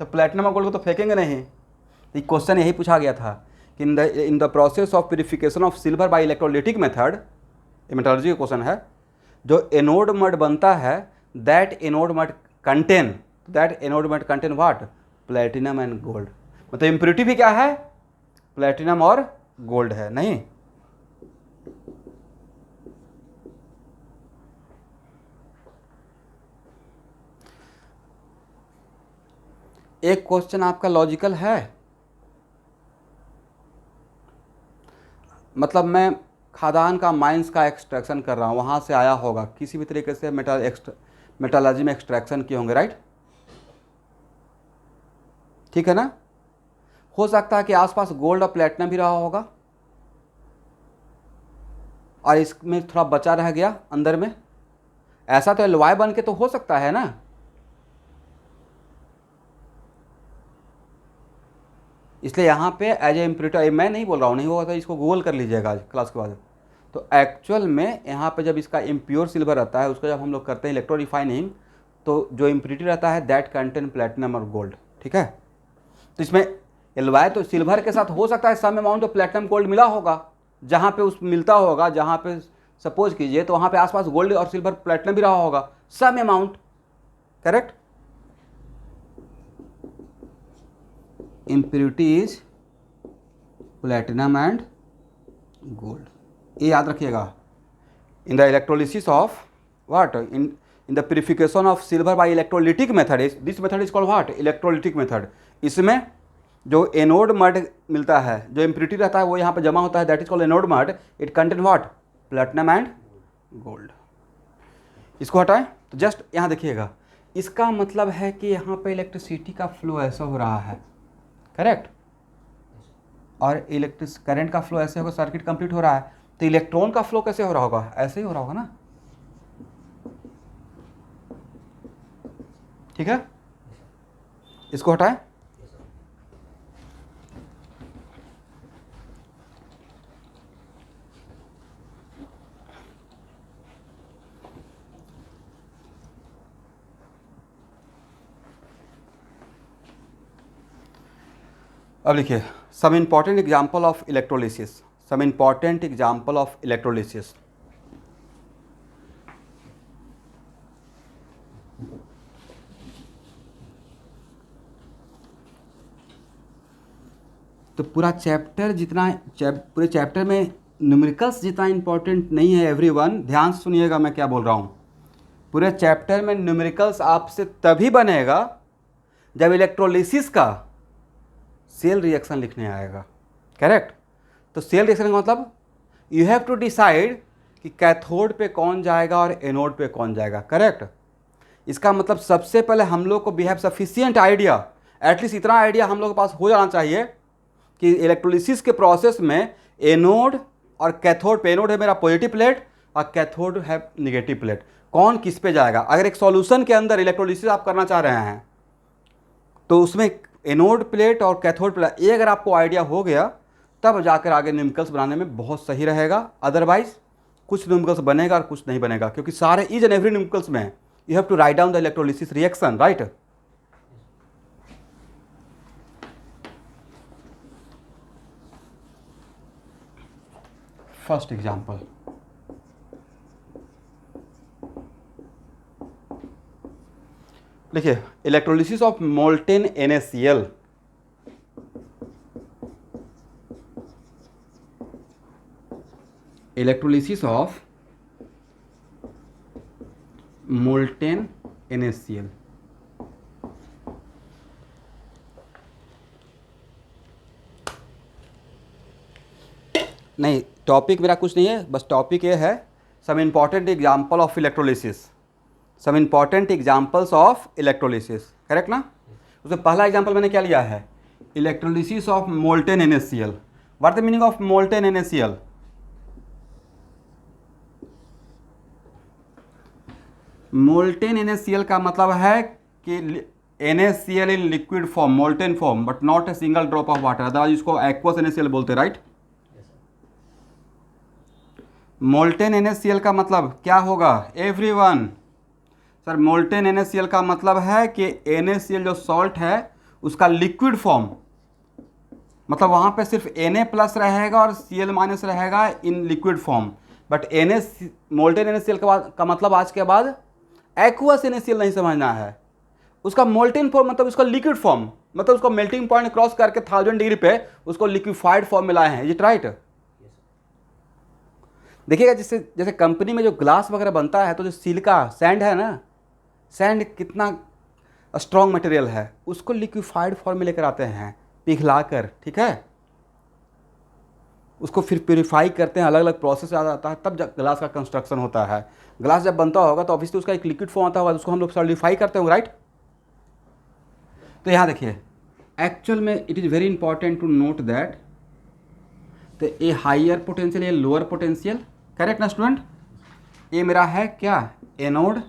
A: तो प्लेटिनम और गोल्ड को तो फेंकेंगे नहीं। तो क्वेश्चन यही पूछा गया था कि in the process of purification of silver by electrolytic method, ये मेटलर्जी का क्वेश्चन है, जो एनोड मड बनता है, that anode mud contain what? Platinum and gold. मतलब इम्प्योरिटी भी क्या है? प्लेटिनम और गोल्ड है, नहीं? एक क्वेश्चन आपका लॉजिकल है, मतलब मैं खादान का माइंस का एक्सट्रैक्शन कर रहा हूँ, वहाँ से आया होगा, किसी भी तरीके से मेटलर्जी में एक्सट्रैक्शन किए होंगे, राइट? ठीक है ना? हो सकता है कि आसपास गोल्ड और प्लेटिनम भी रहा होगा और इसमें थोड़ा बचा रह गया अंदर में, ऐसा तो एलवाई बन के तो हो सकता है ना? इसलिए यहाँ पे एज ए इम्प्योरिटी, मैं नहीं बोल रहा हूँ, नहीं होगा तो इसको गूगल कर लीजिएगा आज क्लास के बाद। तो एक्चुअल में यहाँ पे जब इसका इम्प्योर सिल्वर रहता है, उसको जब हम लोग करते हैं इलेक्ट्रो रिफाइनिंग, तो जो इम्प्योरिटी रहता है दैट कंटेन प्लेटिनम और गोल्ड, ठीक है? तो इसमें एलवाई तो सिल्वर के साथ हो सकता है some amount of platinum gold मिला होगा, जहाँ पे उस मिलता होगा, जहाँ पे सपोज कीजिए तो वहाँ पे आसपास गोल्ड और सिल्वर प्लेटिनम भी रहा होगा, some amount, correct? Impurity is platinum and gold, ये याद रखिएगा। In the electrolysis of what, in the purification of silver by electrolytic method, this method is called what? Electrolytic method. इसमें जो anode mud मिलता है, जो इम्प्योरिटी रहता है वो यहाँ पे जमा होता है, that is called anode mud. It contain what? Platinum and gold. इसको हटाएं तो जस्ट यहाँ देखिएगा, इसका मतलब है कि यहाँ पे इलेक्ट्रिसिटी का फ्लो ऐसा हो रहा है, करेक्ट? और इलेक्ट्रिक करंट का फ्लो ऐसे होगा, सर्किट कंप्लीट हो रहा है, तो इलेक्ट्रॉन का फ्लो कैसे हो रहा होगा? ऐसे ही हो रहा होगा ना, ठीक है? इसको हटाएं। अब लिखिए some important example of electrolysis, some important example of electrolysis. तो पूरा चैप्टर जितना पूरे चैप्टर में न्यूमेरिकल्स जितना इम्पोर्टेंट नहीं है एवरीवन, ध्यान से सुनिएगा मैं क्या बोल रहा हूँ। पूरे चैप्टर में न्यूमेरिकल्स आपसे तभी बनेगा जब इलेक्ट्रोलिसिस का सेल रिएक्शन लिखने आएगा, करेक्ट। तो सेल रिएक्शन का मतलब यू हैव टू डिसाइड कि कैथोड पे कौन जाएगा और एनोड पे कौन जाएगा, करेक्ट। इसका मतलब सबसे पहले हम लोग को we have sufficient idea, at least इतना आइडिया हम लोग के पास हो जाना चाहिए कि इलेक्ट्रोलिसिस के प्रोसेस में एनोड और कैथोड पे, एनोड है मेरा पॉजिटिव प्लेट और कैथोड है निगेटिव प्लेट, कौन किस पे जाएगा। अगर एक सॉल्यूशन के अंदर इलेक्ट्रोलिसिस आप करना चाह रहे हैं तो उसमें एनोड प्लेट और कैथोड प्लेट, ये अगर आपको आइडिया हो गया तब जाकर आगे न्यूमेरिकल्स बनाने में बहुत सही रहेगा। अदरवाइज कुछ न्यूमेरिकल्स बनेगा और कुछ नहीं बनेगा, क्योंकि सारे ईच एंड एवरी न्यूमेरिकल्स में you have to write down the electrolysis reaction, right. First example, देखिए electrolysis of molten NaCl। Electrolysis of molten NaCl। नहीं, टॉपिक मेरा कुछ नहीं है, बस टॉपिक ये है some important example of electrolysis, some important examples of electrolysis, correct ना। उसमें पहला एग्जाम्पल मैंने क्या लिया है, electrolysis of molten NaCl। What the meaning of molten NaCl? Molten NaCl का मतलब है कि NaCl in liquid form, molten form, but not a single drop of water, otherwise इसको एक्वस NaCl बोलते हैं, राइट। मोल्टेन NaCl का मतलब क्या होगा एवरीवन? सर मोल्टेन NaCl का मतलब है कि NaCl जो सॉल्ट है उसका लिक्विड फॉर्म, मतलब वहाँ पे सिर्फ Na प्लस रहेगा और Cl माइनस रहेगा in liquid form. But molten NaCl का मतलब आज के बाद एक्वस NaCl नहीं समझना है। उसका मोल्टेन फॉर्म मतलब उसका लिक्विड फॉर्म, मतलब उसको मेल्टिंग पॉइंट क्रॉस करके 1000 डिग्री पे उसको लिक्विफाइड फॉर्म में लाए हैं, इज इट राइट? देखिएगा जैसे कंपनी में जो ग्लास वगैरह बनता है तो जो सिलिका सैंड है ना, सैंड कितना स्ट्रॉन्ग मटेरियल है, उसको लिक्विफाइड फॉर्म में लेकर आते हैं पिघला कर, ठीक है। उसको फिर प्योरीफाई करते हैं, अलग अलग प्रोसेस आ जाता है, तब जब ग्लास का कंस्ट्रक्शन होता है। ग्लास जब बनता होगा तो ऑब्वियसली उसका एक लिक्विड फॉर्म आता होगा, उसको हम लोग सॉलिडिफाई करते होंगे, राइट। तो यहाँ देखिए एक्चुअल में it is very important to note that तो a higher potential, a lower potential, correct ना स्टूडेंट। ये मेरा है क्या एनोड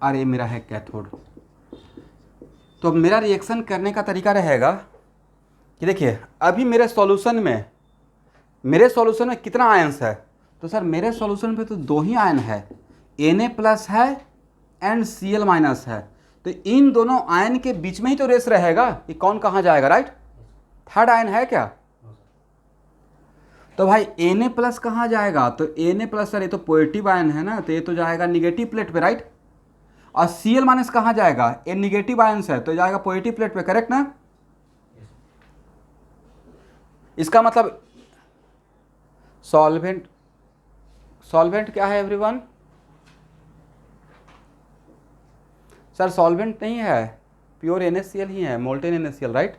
A: और ये मेरा है कैथोड। तो मेरा रिएक्शन करने का तरीका रहेगा कि देखिए अभी मेरे सॉल्यूशन में कितना आयंस है, तो सर मेरे सॉल्यूशन पे तो 2 ही आयन है, Na प्लस है एंड Cl माइनस है। तो इन दोनों आयन के बीच में ही तो रेस रहेगा कि कौन कहाँ जाएगा, राइट। थर्ड आयन है क्या? तो भाई Na प्लस कहाँ जाएगा? तो Na प्लस सर ये तो पॉजिटिव आयन है ना, तो ये तो जाएगा निगेटिव प्लेट पे, राइट। और Cl माइनस कहाँ जाएगा? ये निगेटिव आयन है तो जाएगा पॉजिटिव प्लेट पे, करेक्ट ना। इसका मतलब सॉल्वेंट क्या है एवरीवन? सर सॉल्वेंट नहीं है, प्योर NaCl ही है, molten NaCl, right.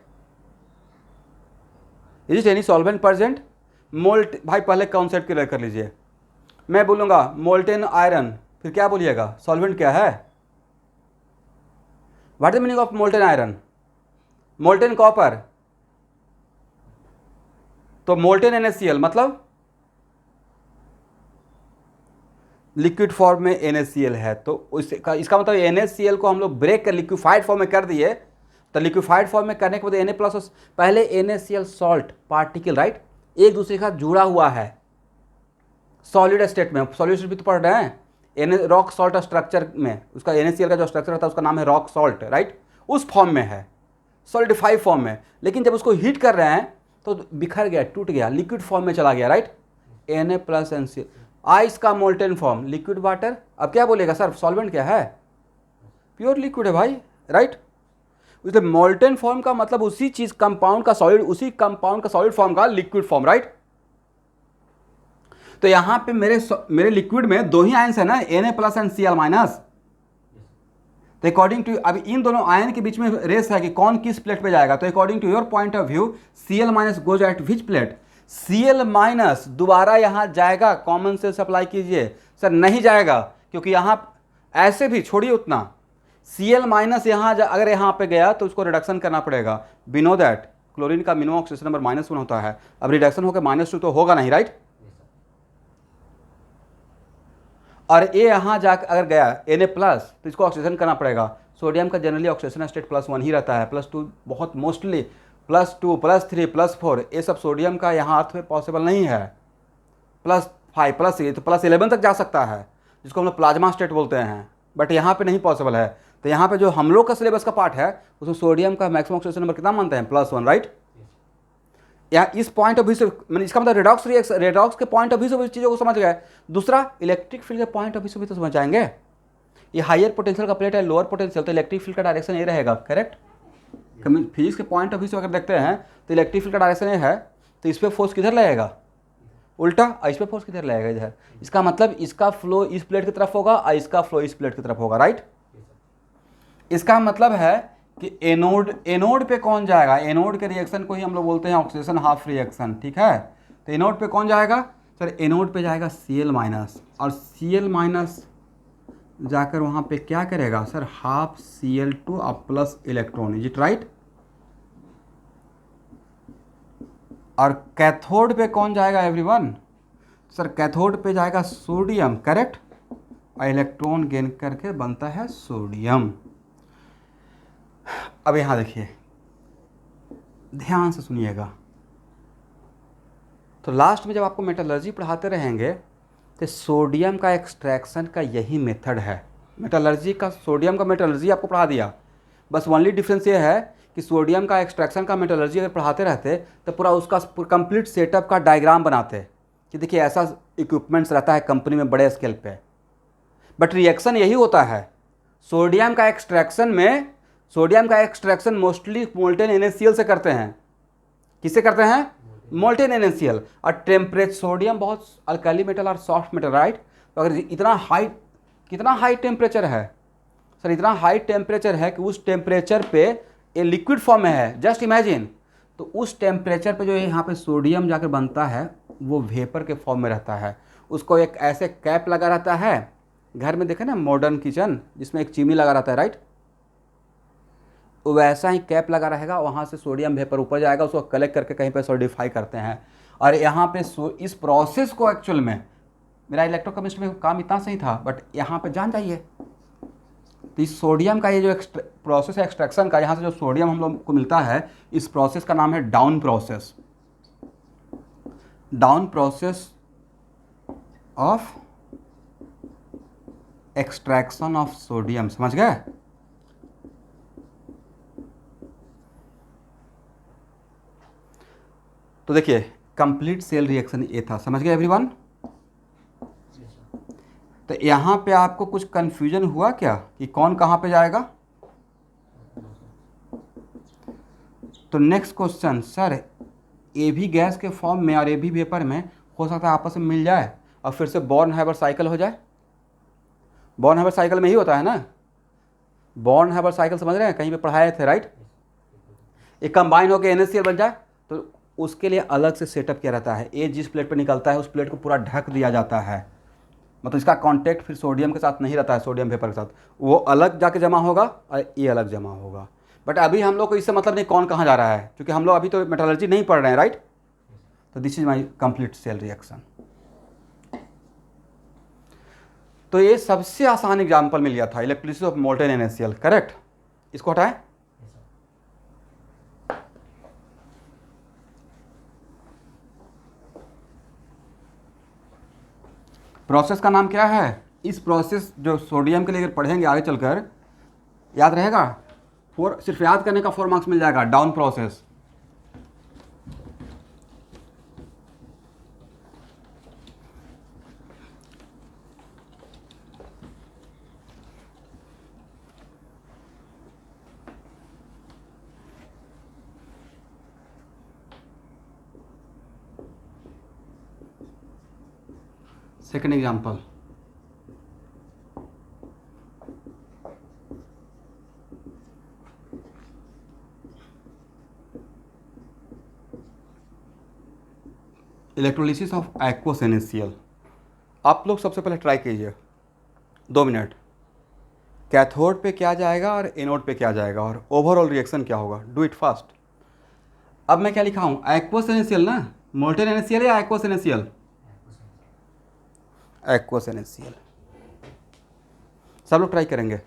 A: Is it any solvent present? भाई पहले कॉन्सेप्ट क्लियर कर लीजिए। मैं बोलूँगा मोल्टेन आयरन, फिर क्या बोलिएगा? सॉल्वेंट क्या है? What the meaning of molten iron? Molten copper, तो मोल्टेन NaCl मतलब लिक्विड फॉर्म में NaCl है, तो इसका मतलब NaCl को हम लोग ब्रेक कर लिक्विफाइड फॉर्म में कर दिए। तो लिक्विफाइड फॉर्म में करने के बाद Na प्लस पहले NaCl सॉल्ट पार्टिकल, राइट, एक दूसरे के साथ जुड़ा हुआ है सॉलिड स्टेट में। सॉलिड स्टेट भी तो पढ़ रहे हैं, रॉक सॉल्ट स्ट्रक्चर में उसका NaCl का जो स्ट्रक्चर होता है उसका नाम है रॉक सॉल्ट, राइट, उस फॉर्म में है।
B: सॉलिडिफाइड फॉर्म में, लेकिन जब उसको हीट कर रहे हैं तो बिखर गया, टूट गया, लिक्विड फॉर्म में चला गया, राइट। Na+NCl, आइस का मोल्टेन फॉर्म लिक्विड वाटर। अब क्या बोलेगा सर, सॉल्वेंट क्या है, प्योर लिक्विड है भाई, राइट। इसलिए मोल्टेन फॉर्म का मतलब उसी चीज कंपाउंड का सॉलिड, उसी कंपाउंड का सॉलिड फॉर्म का लिक्विड फॉर्म, राइट। तो यहां पे मेरे लिक्विड में दो ही आयंस है ना, Na+NCl-। तो अकॉर्डिंग टू, अब इन दोनों आयन के बीच में रेस है कि कौन किस प्लेट पे जाएगा। तो according to your point of view Cl- goes at which plate, Cl- दोबारा यहां जाएगा, कॉमन सेंस अप्लाई कीजिए सर, नहीं जाएगा, क्योंकि यहां ऐसे भी छोड़िए उतना, Cl- यहां अगर यहां पे गया तो उसको रिडक्शन करना पड़ेगा। वी नो दैट क्लोरीन का मिनिमम ऑक्सीडेशन नंबर -1 होता है, अब रिडक्शन होकर -2 तो होगा नहीं, राइट। और ये यहाँ जाकर अगर गया Na+, तो इसको ऑक्सीडेशन करना पड़ेगा। सोडियम का जनरली ऑक्सीडेशन स्टेट +1 ही रहता है, +2 बहुत मोस्टली, +2 +3 +4 ये सब सोडियम का यहाँ अर्थ में पॉसिबल नहीं है। +5 +6 तो +11 तक जा सकता है, जिसको हम लोग प्लाज्मा स्टेट बोलते हैं, बट यहाँ पे नहीं पॉसिबल है। तो यहाँ पे जो हम लोग का सिलेबस का पार्ट है उसमें सोडियम का मैक्सिमम ऑक्सीडेशन नंबर कितना मानते हैं, +1, राइट। या इस पॉइंट ऑफ व्यू से, मैंने इसका मतलब रेडॉक्स के पॉइंट ऑफ व्यू से चीज़ों को समझ गए। दूसरा इलेक्ट्रिक फील्ड के पॉइंट ऑफ व्यू से भी तो समझ जाएंगे। ये हायर पोटेंशियल का प्लेट है, लोअर पोटेंशियल, तो इलेक्ट्रिक फील्ड का डायरेक्शन ये रहेगा, करेक्ट। फिजिक्स के पॉइंट ऑफ व्यू से अगर देखते हैं तो इलेक्ट्रिक फील्ड का डायरेक्शन ये है, तो इस पर फोर्स किधर लगेगा, उल्टा, और इस पर फोर्स किधर लगेगा, इधर। इसका मतलब इसका फ्लो इस प्लेट की तरफ होगा और इसका फ्लो इस प्लेट की तरफ होगा, राइट। इसका मतलब है कि एनोड पे कौन जाएगा, एनोड के रिएक्शन को ही हम लोग बोलते हैं ऑक्सीडेशन हाफ रिएक्शन, ठीक है। तो एनोड पे कौन जाएगा सर, एनोड पे जाएगा Cl-, और Cl- जाकर वहाँ पे क्या करेगा सर, हाफ Cl2 और plus electron, is it right. और कैथोड पे कौन जाएगा एवरीवन, सर कैथोड पे जाएगा सोडियम, करेक्ट, और इलेक्ट्रॉन गेन करके बनता है सोडियम। अब यहाँ देखिए, ध्यान से सुनिएगा। तो लास्ट में जब आपको मेटलर्जी पढ़ाते रहेंगे तो सोडियम का एक्सट्रैक्शन का यही मेथड है। मेटलर्जी का, सोडियम का मेटलर्जी आपको पढ़ा दिया, बस ओनली डिफरेंस ये है कि सोडियम का एक्सट्रैक्शन का मेटलर्जी अगर पढ़ाते रहते तो पूरा उसका कंप्लीट सेटअप का डायग्राम बनाते कि देखिए ऐसा इक्विपमेंट्स रहता है कंपनी में बड़े स्केल पे। बट रिएक्शन यही होता है, सोडियम का एक्सट्रैक्शन मोस्टली मोल्टेन NaCl से करते हैं। किससे करते हैं, मोल्टेन NaCl। और टेम्परेचर, सोडियम बहुत अल्कली मेटल और सॉफ्ट मेटल, राइट। तो अगर कितना हाई टेम्परेचर है सर, इतना हाई टेम्परेचर है कि उस टेम्परेचर पे ये लिक्विड फॉर्म में है, जस्ट इमेजिन। तो उस टेम्परेचर पे जो यहाँ पे सोडियम जाकर बनता है वो वेपर के फॉर्म में रहता है। उसको एक ऐसे कैप लगा रहता है, घर में देखे ना मॉडर्न किचन जिसमें एक चिमनी लगा रहता है, राइट। वैसा ही कैप लगा रहेगा, वहाँ से सोडियम वेपर ऊपर जाएगा, उसको कलेक्ट करके कहीं पे सॉलिडिफाई करते हैं। और यहाँ पे इस प्रोसेस को एक्चुअल में, मेरा इलेक्ट्रोकेमिस्ट्री में काम इतना सही था, बट यहाँ पे जान जाइए। तो इस सोडियम का ये जो प्रोसेस है एक्सट्रैक्शन का, यहाँ से जो सोडियम हम लोग को मिलता है, इस प्रोसेस का नाम है down process. Down process of extraction of sodium, समझ गए। तो देखिए कंप्लीट सेल रिएक्शन ये था, समझ गए एवरीवन। तो यहाँ पे आपको कुछ कंफ्यूजन हुआ क्या कि कौन कहाँ पे जाएगा। तो नेक्स्ट क्वेश्चन, सर ए भी गैस के फॉर्म में और ए भी वेपर में हो सकता है आपस में मिल जाए और फिर से बॉर्न-हाइबर साइकिल हो जाए। बॉर्न-हाइबर साइकिल में ही होता है ना, बॉर्न-हाइबर साइकिल समझ रहे हैं, कहीं पे पढ़ाए थे, राइट। ये कंबाइन होकर NaCl बन जाए तो उसके लिए अलग से सेटअप किया रहता है। ए जिस प्लेट पर निकलता है उस प्लेट को पूरा ढक दिया जाता है, मतलब इसका कांटेक्ट फिर सोडियम के साथ नहीं रहता है, सोडियम वेपर के साथ, वो अलग जाके जमा होगा और ये अलग जमा होगा। बट अभी हम लोग को इससे मतलब नहीं कौन कहाँ जा रहा है, क्योंकि हम लोग अभी तो मेटलर्जी नहीं पढ़ रहे हैं, राइट। तो this is my complete cell reaction. तो ये सबसे आसान एग्जाम्पल मिल गया था, electricity of molten NaCl, correct. इसको हटाएं। प्रोसेस का नाम क्या है, इस प्रोसेस जो सोडियम के लिए अगर पढ़ेंगे आगे चलकर याद रहेगा, सिर्फ याद करने का 4 मार्क्स मिल जाएगा। Down process, second example, electrolysis of aqueous NaCl। आप लोग सबसे पहले ट्राई कीजिए 2 मिनट, कैथोड पे क्या जाएगा और एनोड पे क्या जाएगा और ओवरऑल रिएक्शन क्या होगा। Do it fast. अब मैं क्या लिखा हूँ, एक्वस NaCl ना, मोल्टेन NaCl या एक्वस NaCl? Aqueous NaCl। सब लोग ट्राई करेंगे।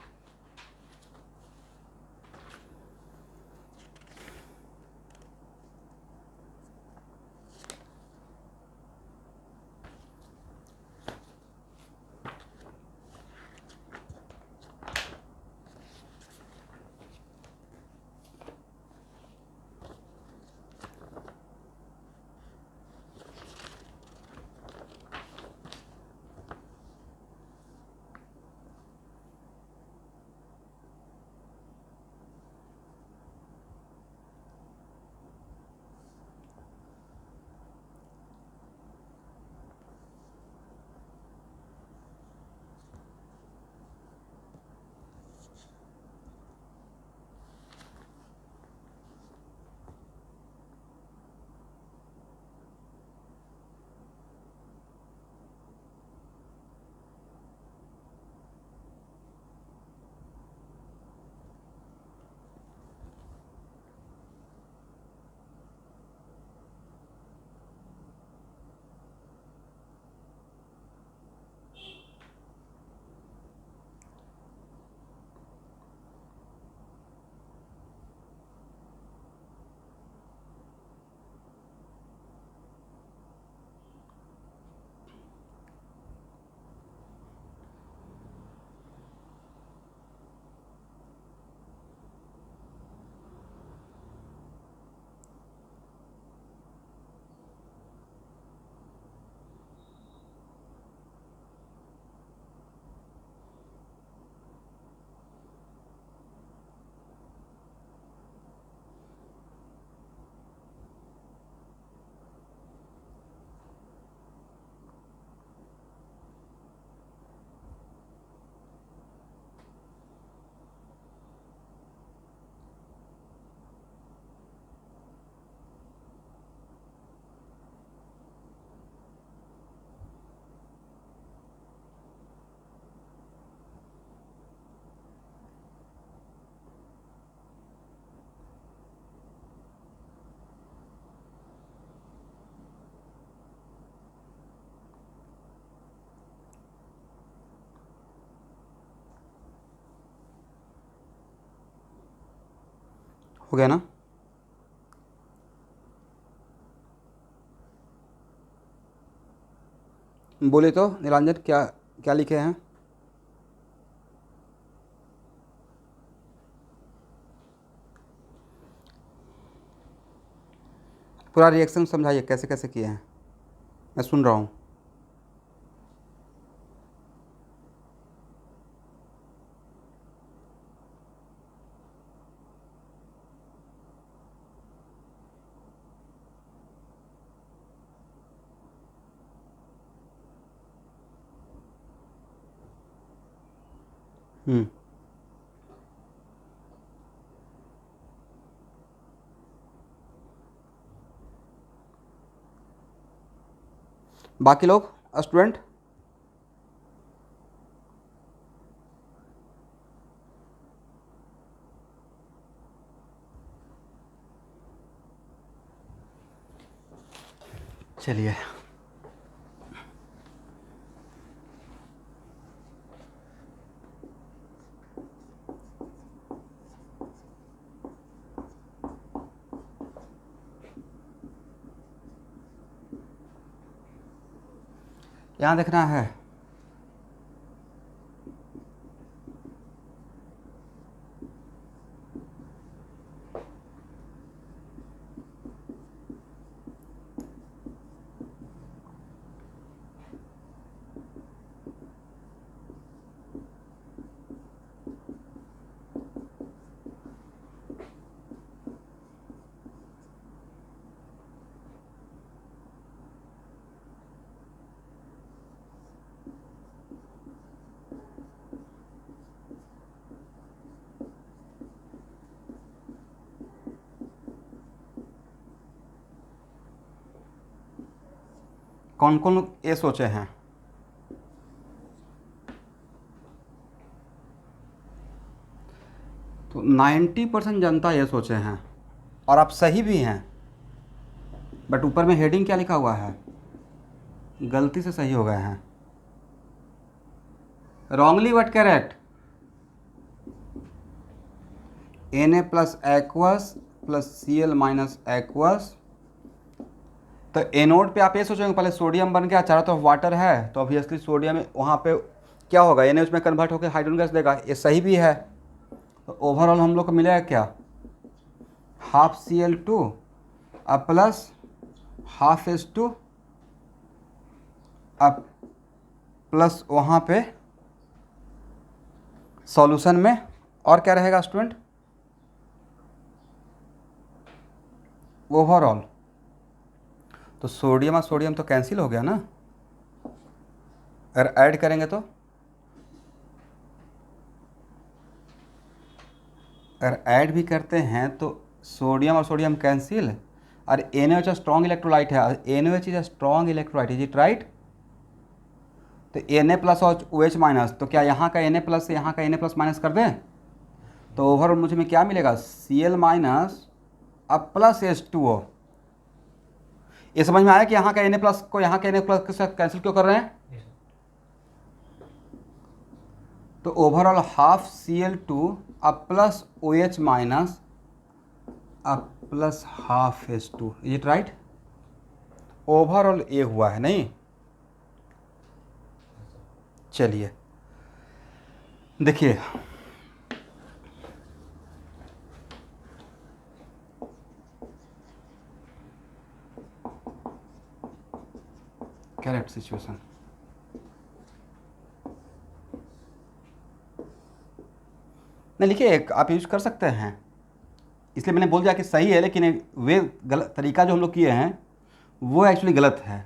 B: हो गया ना? बोले तो नीलांजन, क्या क्या लिखे हैं? पूरा रिएक्शन समझाइए, कैसे कैसे किए हैं, मैं सुन रहा हूँ। बाकी लोग स्टूडेंट, चलिए यहाँ देखना है,
A: कौन कौन लोग ए सोचे हैं? तो 90% जनता ये सोचे हैं और आप सही भी हैं, बट ऊपर में हेडिंग क्या लिखा हुआ है? गलती से सही हो गए हैं, wrongly but correct. Na plus aqueous plus Cl minus aqueous. तो एनोड पे आप ये सोचेंगे पहले सोडियम बन गया, चारों तरफ वाटर है, तो ऑब्वियसली सोडियम वहाँ पे क्या होगा, Na उसमें कन्वर्ट होकर हाइड्रोजन गैस देगा, ये सही भी है। तो ओवरऑल हम लोग को मिलेगा क्या? हाफ Cl2 अब प्लस हाफ H2 अब प्लस वहाँ पे सॉल्यूशन में और क्या रहेगा स्टूडेंट? ओवरऑल। तो सोडियम और सोडियम तो कैंसिल हो गया ना, अगर ऐड करेंगे तो, अगर ऐड भी करते हैं तो सोडियम और सोडियम कैंसिल, और NaOH स्ट्रॉन्ग इलेक्ट्रोलाइट है, NaOH is a strong electrolyte, is it right? तो Na प्लस और OH माइनस, तो क्या यहाँ का Na प्लस से यहाँ का Na प्लस माइनस कर दें? तो ओवरऑल मुझे में क्या मिलेगा? Cl माइनस अब प्लस H2O। ये समझ में आया कि यहाँ का Na प्लस को यहाँ के Na प्लस के साथ कैंसिल क्यों कर रहे हैं? तो ओवरऑल हाफ Cl2 अब प्लस OH माइनस अब plus half H2, is it right? Overall ये हुआ है नहीं? चलिए देखिए, करेक्ट सिचुएशन। नहीं लिखिए, एक आप यूज कर सकते हैं, इसलिए मैंने बोल दिया कि सही है, लेकिन वे गलत तरीका जो हम लोग किए हैं वो एक्चुअली गलत है।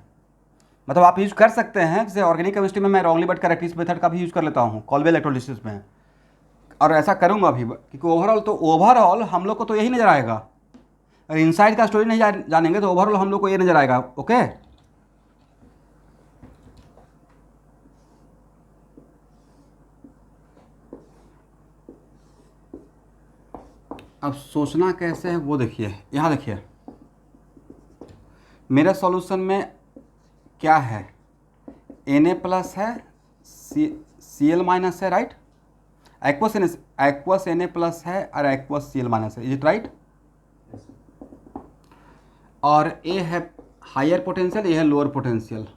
A: मतलब आप यूज कर सकते हैं, जैसे ऑर्गेनिक केमिस्ट्री में मैं रॉन्गली बट करेक्ट इस मेथड का भी यूज कर लेता हूँ कॉल्वे इलेक्ट्रोलिसिस में, और ऐसा करूँगा भी, क्योंकि ओवरऑल हम लोग को तो यही नज़र आएगा। अगर इनसाइड का स्टोरी नहीं जानेंगे तो ओवरऑल हम लोग को ये नज़र आएगा। ओके, अब सोचना कैसे है वो देखिए, यहाँ देखिए मेरे सॉल्यूशन में क्या है? Na प्लस है, Cl माइनस है, राइट? एक्वस Na प्लस है और एक्वस Cl माइनस है, इज इट राइट? और ए है हायर पोटेंशियल, ये है लोअर पोटेंशियल।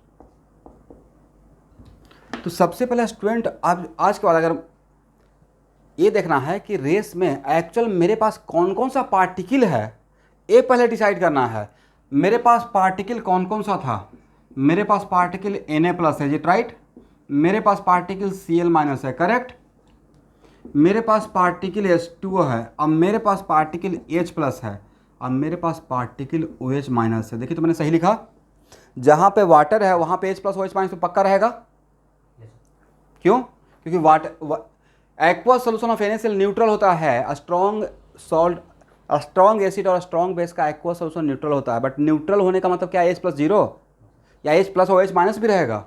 A: तो सबसे पहले स्टूडेंट आज के बाद अगर ये देखना है कि रेस में एक्चुअल मेरे पास कौन कौन सा पार्टिकल है, ये पहले डिसाइड करना है। मेरे पास पार्टिकल कौन कौन सा था? मेरे पास पार्टिकल Na प्लस है, इट राइट? मेरे पास पार्टिकल Cl माइनस है, करेक्ट? मेरे पास पार्टिकल H2O है, अब मेरे पास पार्टिकल H प्लस है, अब मेरे पास पार्टिकल OH माइनस है। देखिए तो मैंने सही लिखा, जहाँ पे वाटर है वहाँ पे H प्लस OH माइनस तो पक्का रहेगा। क्यों? क्योंकि water aqueous solution of NaCl neutral होता है, स्ट्रॉन्ग सॉल्ट, स्ट्रॉन्ग एसिड और स्ट्रॉन्ग बेस का एक्वस सोल्यूशन न्यूट्रल होता है। बट न्यूट्रल होने का मतलब क्या? H प्लस 0 या H प्लस OH माइनस भी रहेगा।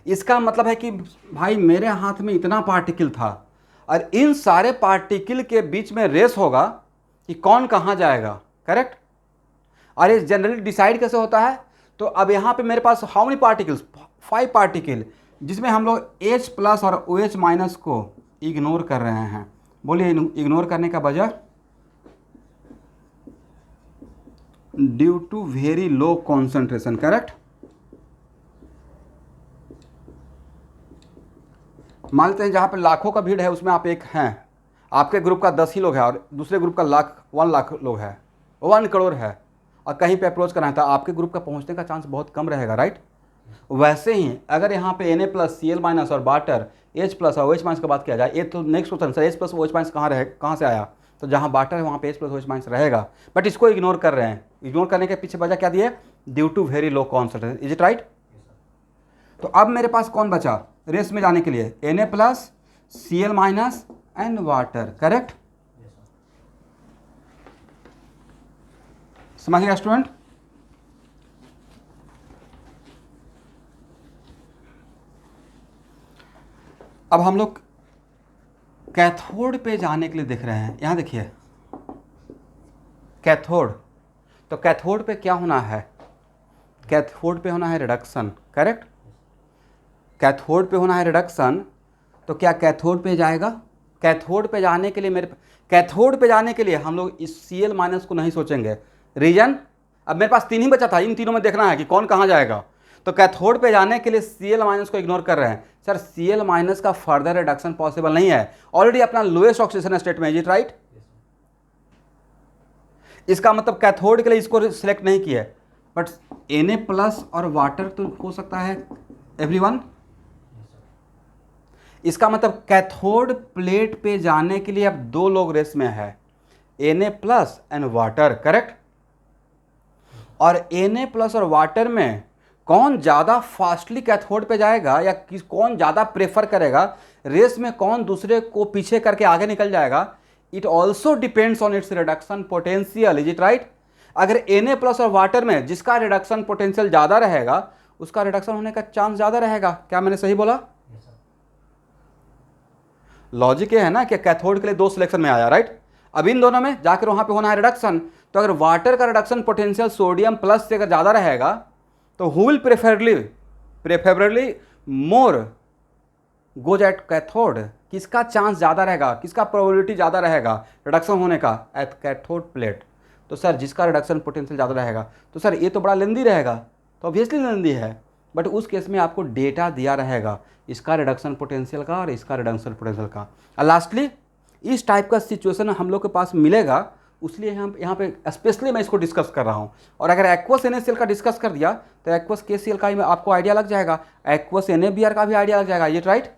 A: इसका मतलब है कि भाई मेरे हाथ में इतना पार्टिकल था और इन सारे पार्टिकल के बीच में रेस होगा कि कौन कहाँ जाएगा, करेक्ट? और ये जनरली डिसाइड कैसे होता है? तो अब यहाँ पे मेरे पास हाउ मेनी पार्टिकल्स? 5 पार्टिकल, जिसमें हम लोग H प्लस और OH माइनस को इग्नोर कर रहे हैं। बोलिए इग्नोर करने का वजह? Due to very low concentration, correct? मान लेते हैं जहाँ पे लाखों का भीड़ है उसमें आप एक हैं, आपके ग्रुप का 10 ही लोग हैं और दूसरे ग्रुप का 1 लाख लोग हैं, 1 करोड़ है, और कहीं पे अप्रोच करना है तो आपके ग्रुप का पहुँचने का चांस बहुत कम रहेगा, राइट? वैसे ही अगर यहाँ पे Na प्लस Cl माइनस और वाटर H प्लस और OH माइनस की बात किया जाए, ये तो next question sir, H plus OH minus कहाँ से आया? तो जहाँ वाटर है वहाँ पे H प्लस OH माइनस रहेगा, बट इसको इग्नोर कर रहे हैं। इग्नोर करने के पीछे वजह क्या दिए? Due to very low concentration, is it right? तो अब मेरे पास कौन बचा रेस में जाने के लिए? Na plus Cl minus and water, correct? समझ गया स्टूडेंट? अब हम लोग कैथोड पे जाने के लिए देख रहे हैं। यहाँ देखिए कैथोड, तो कैथोड पे क्या होना है, कैथोड पे होना है रिडक्शन, करेक्ट। कैथोड पे होना है रिडक्शन, तो क्या कैथोड पे जाएगा, कैथोड पे जाने के लिए कैथोड पे जाने के लिए हम लोग इस Cl माइनस को नहीं सोचेंगे। रीजन, अब मेरे पास 3 ही बचा था, इन तीनों में देखना है कि कौन कहाँ जाएगा। तो कैथोड पे जाने के लिए Cl माइनस को इग्नोर कर रहे हैं। सर Cl माइनस का फर्दर रिडक्शन पॉसिबल नहीं है, ऑलरेडी अपना लोएस्ट ऑक्सीडेशन स्टेट में, इज इट राइट। इसका मतलब कैथोड के लिए इसको सिलेक्ट नहीं किया, बट Na प्लस और वाटर तो हो सकता है एवरीवन। इसका मतलब कैथोड प्लेट पे जाने के लिए अब 2 लोग रेस में है, Na plus and water, correct. और Na प्लस और वाटर में कौन ज़्यादा फास्टली कैथोड पे जाएगा या कौन ज़्यादा प्रेफर करेगा, रेस में कौन दूसरे को पीछे करके आगे निकल जाएगा, it also depends on it's reduction potential, is it right. अगर Na प्लस और वाटर में जिसका रिडक्शन पोटेंशियल ज़्यादा रहेगा उसका रिडक्शन होने का चांस ज़्यादा रहेगा। क्या मैंने सही बोला? लॉजिक ये है ना कि कैथोड के लिए 2 सिलेक्शन में आया, राइट। अब इन दोनों में जाकर वहां पे होना है रिडक्शन, तो अगर वाटर का रिडक्शन पोटेंशियल सोडियम प्लस से अगर ज़्यादा रहेगा तो who will preferably more goes at cathode, किसका चांस ज़्यादा रहेगा, किसका प्रोबेबिलिटी ज़्यादा रहेगा रिडक्शन होने का, एट कैथोड प्लेट। तो सर जिसका रिडक्शन पोटेंशियल ज़्यादा रहेगा, तो सर ये तो बड़ा लेंदी रहेगा, तो ऑब्वियसली लेंदी है, बट उस केस में आपको डेटा दिया रहेगा इसका रिडक्शन पोटेंशियल का और इसका रिडक्शन पोटेंशियल का। और लास्टली इस टाइप का सिचुएशन हम लोग के पास मिलेगा, इसलिए हम यहाँ पे स्पेशली मैं इसको डिस्कस कर रहा हूँ। और अगर एक्वस NaCl का डिस्कस कर दिया तो एक्वस KCl का ही आपको आइडिया लग जाएगा, एक्वस NaBr का भी आइडिया लग जाएगा, ये राइट।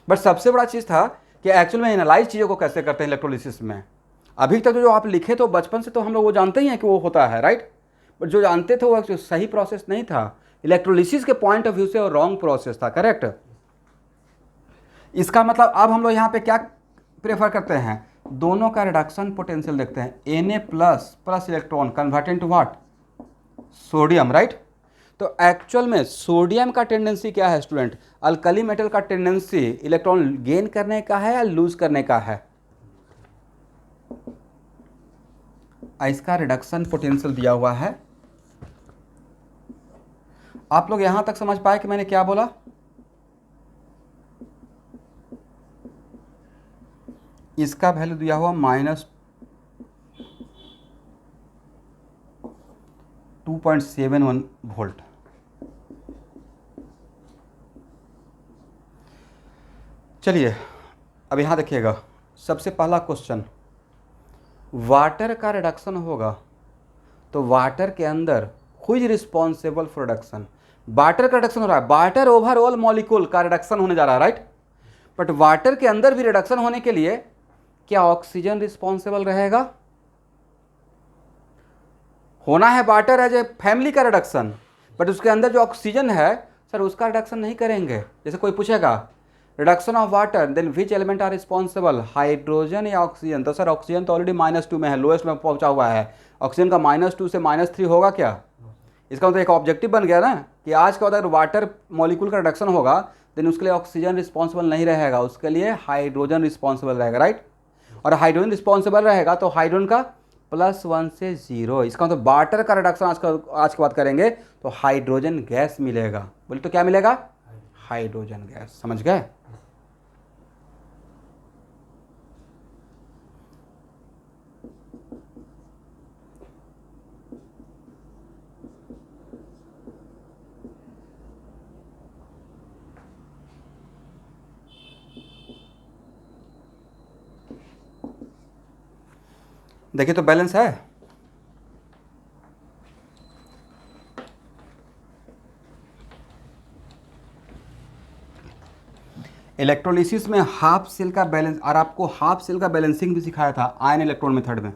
A: बट सबसे बड़ा चीज़ था कि एक्चुअल में एनालाइज चीज़ों को कैसे करते हैं इलेक्ट्रोलिसिस में। अभी तक जो आप लिखे तो बचपन से तो हम लोग वो जानते ही हैं कि वो होता है, राइट। बट जो जानते थे वो सही प्रोसेस नहीं था, इलेक्ट्रोलिसिस के पॉइंट ऑफ व्यू से वो रॉन्ग प्रोसेस था, करेक्ट। इसका मतलब अब हम लोग यहाँ पे क्या प्रेफर करते हैं, दोनों का रिडक्शन पोटेंशियल देखते हैं। Na plus plus electron converted to what, sodium, right. तो एक्चुअल में सोडियम का टेंडेंसी क्या है स्टूडेंट, अल्कली मेटल का टेंडेंसी इलेक्ट्रॉन गेन करने का है या लूज करने का है। इसका रिडक्शन पोटेंशियल दिया हुआ है। आप लोग यहां तक समझ पाए कि मैंने क्या बोला? इसका वैल्यू दिया हुआ -2.71 वोल्ट। चलिए अब यहां देखिएगा, सबसे पहला क्वेश्चन, वाटर का रिडक्शन होगा तो वाटर के अंदर who is responsible for reduction. Water का रिडक्शन हो रहा है, वाटर ओवरऑल मॉलिक्यूल का रिडक्शन होने जा रहा है, राइट। बट वाटर के अंदर भी रिडक्शन होने के लिए क्या ऑक्सीजन रिस्पॉन्सिबल रहेगा? होना है वाटर एज ए फैमिली का रिडक्शन, बट उसके अंदर जो ऑक्सीजन है सर उसका रिडक्शन नहीं करेंगे। जैसे कोई पूछेगा reduction of water then which element are responsible, hydrogen या ऑक्सीजन, तो सर ऑक्सीजन तो ऑलरेडी -2 में है, लोएस्ट में पहुंचा हुआ है। ऑक्सीजन का -2 से -3 होगा क्या? इसका मतलब एक ऑब्जेक्टिव बन गया ना कि आज के बाद अगर वाटर मॉलिक्यूल का रिडक्शन होगा देन उसके लिए ऑक्सीजन रिस्पॉन्सिबल नहीं रहेगा, उसके लिए हाइड्रोजन रिस्पॉन्सिबल रहेगा, राइट। और हाइड्रोजन रिस्पॉन्सिबल रहेगा तो हाइड्रोजन का +1 से 0, इसका मतलब वाटर का रिडक्शन आज के बाद करेंगे तो हाइड्रोजन गैस मिलेगा। बोले तो क्या मिलेगा? हाइड्रोजन गैस, समझ गए। देखिए तो बैलेंस है। इलेक्ट्रोलिसिस में हाफ सेल का बैलेंस, और आपको हाफ सेल का बैलेंसिंग भी सिखाया था आयन इलेक्ट्रॉन मेथड में।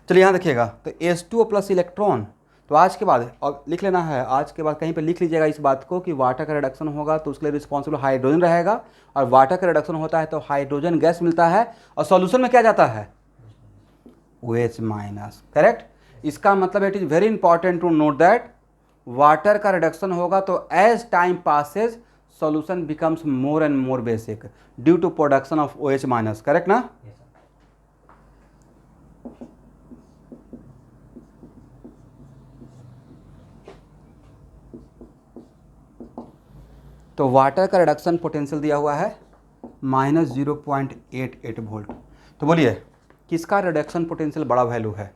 A: चलिए यहाँ देखिएगा, तो H2O प्लस इलेक्ट्रॉन, तो आज के बाद और लिख लेना है, आज के बाद कहीं पे लिख लीजिएगा इस बात को कि वाटर का रिडक्शन होगा तो उसके लिए रिस्पॉन्सिबल हाइड्रोजन रहेगा, और वाटर का रिडक्शन होता है तो हाइड्रोजन गैस मिलता है, और सॉल्यूशन में क्या जाता है? OH-, correct. इसका मतलब it is very important to note that water का रिडक्शन होगा तो as time passes
B: solution becomes more and more basic due to production of OH minus, correct ना? तो वाटर का रिडक्शन पोटेंशियल दिया हुआ है -0.88 वोल्ट। तो बोलिए किसका रिडक्शन पोटेंशियल बड़ा वैल्यू है?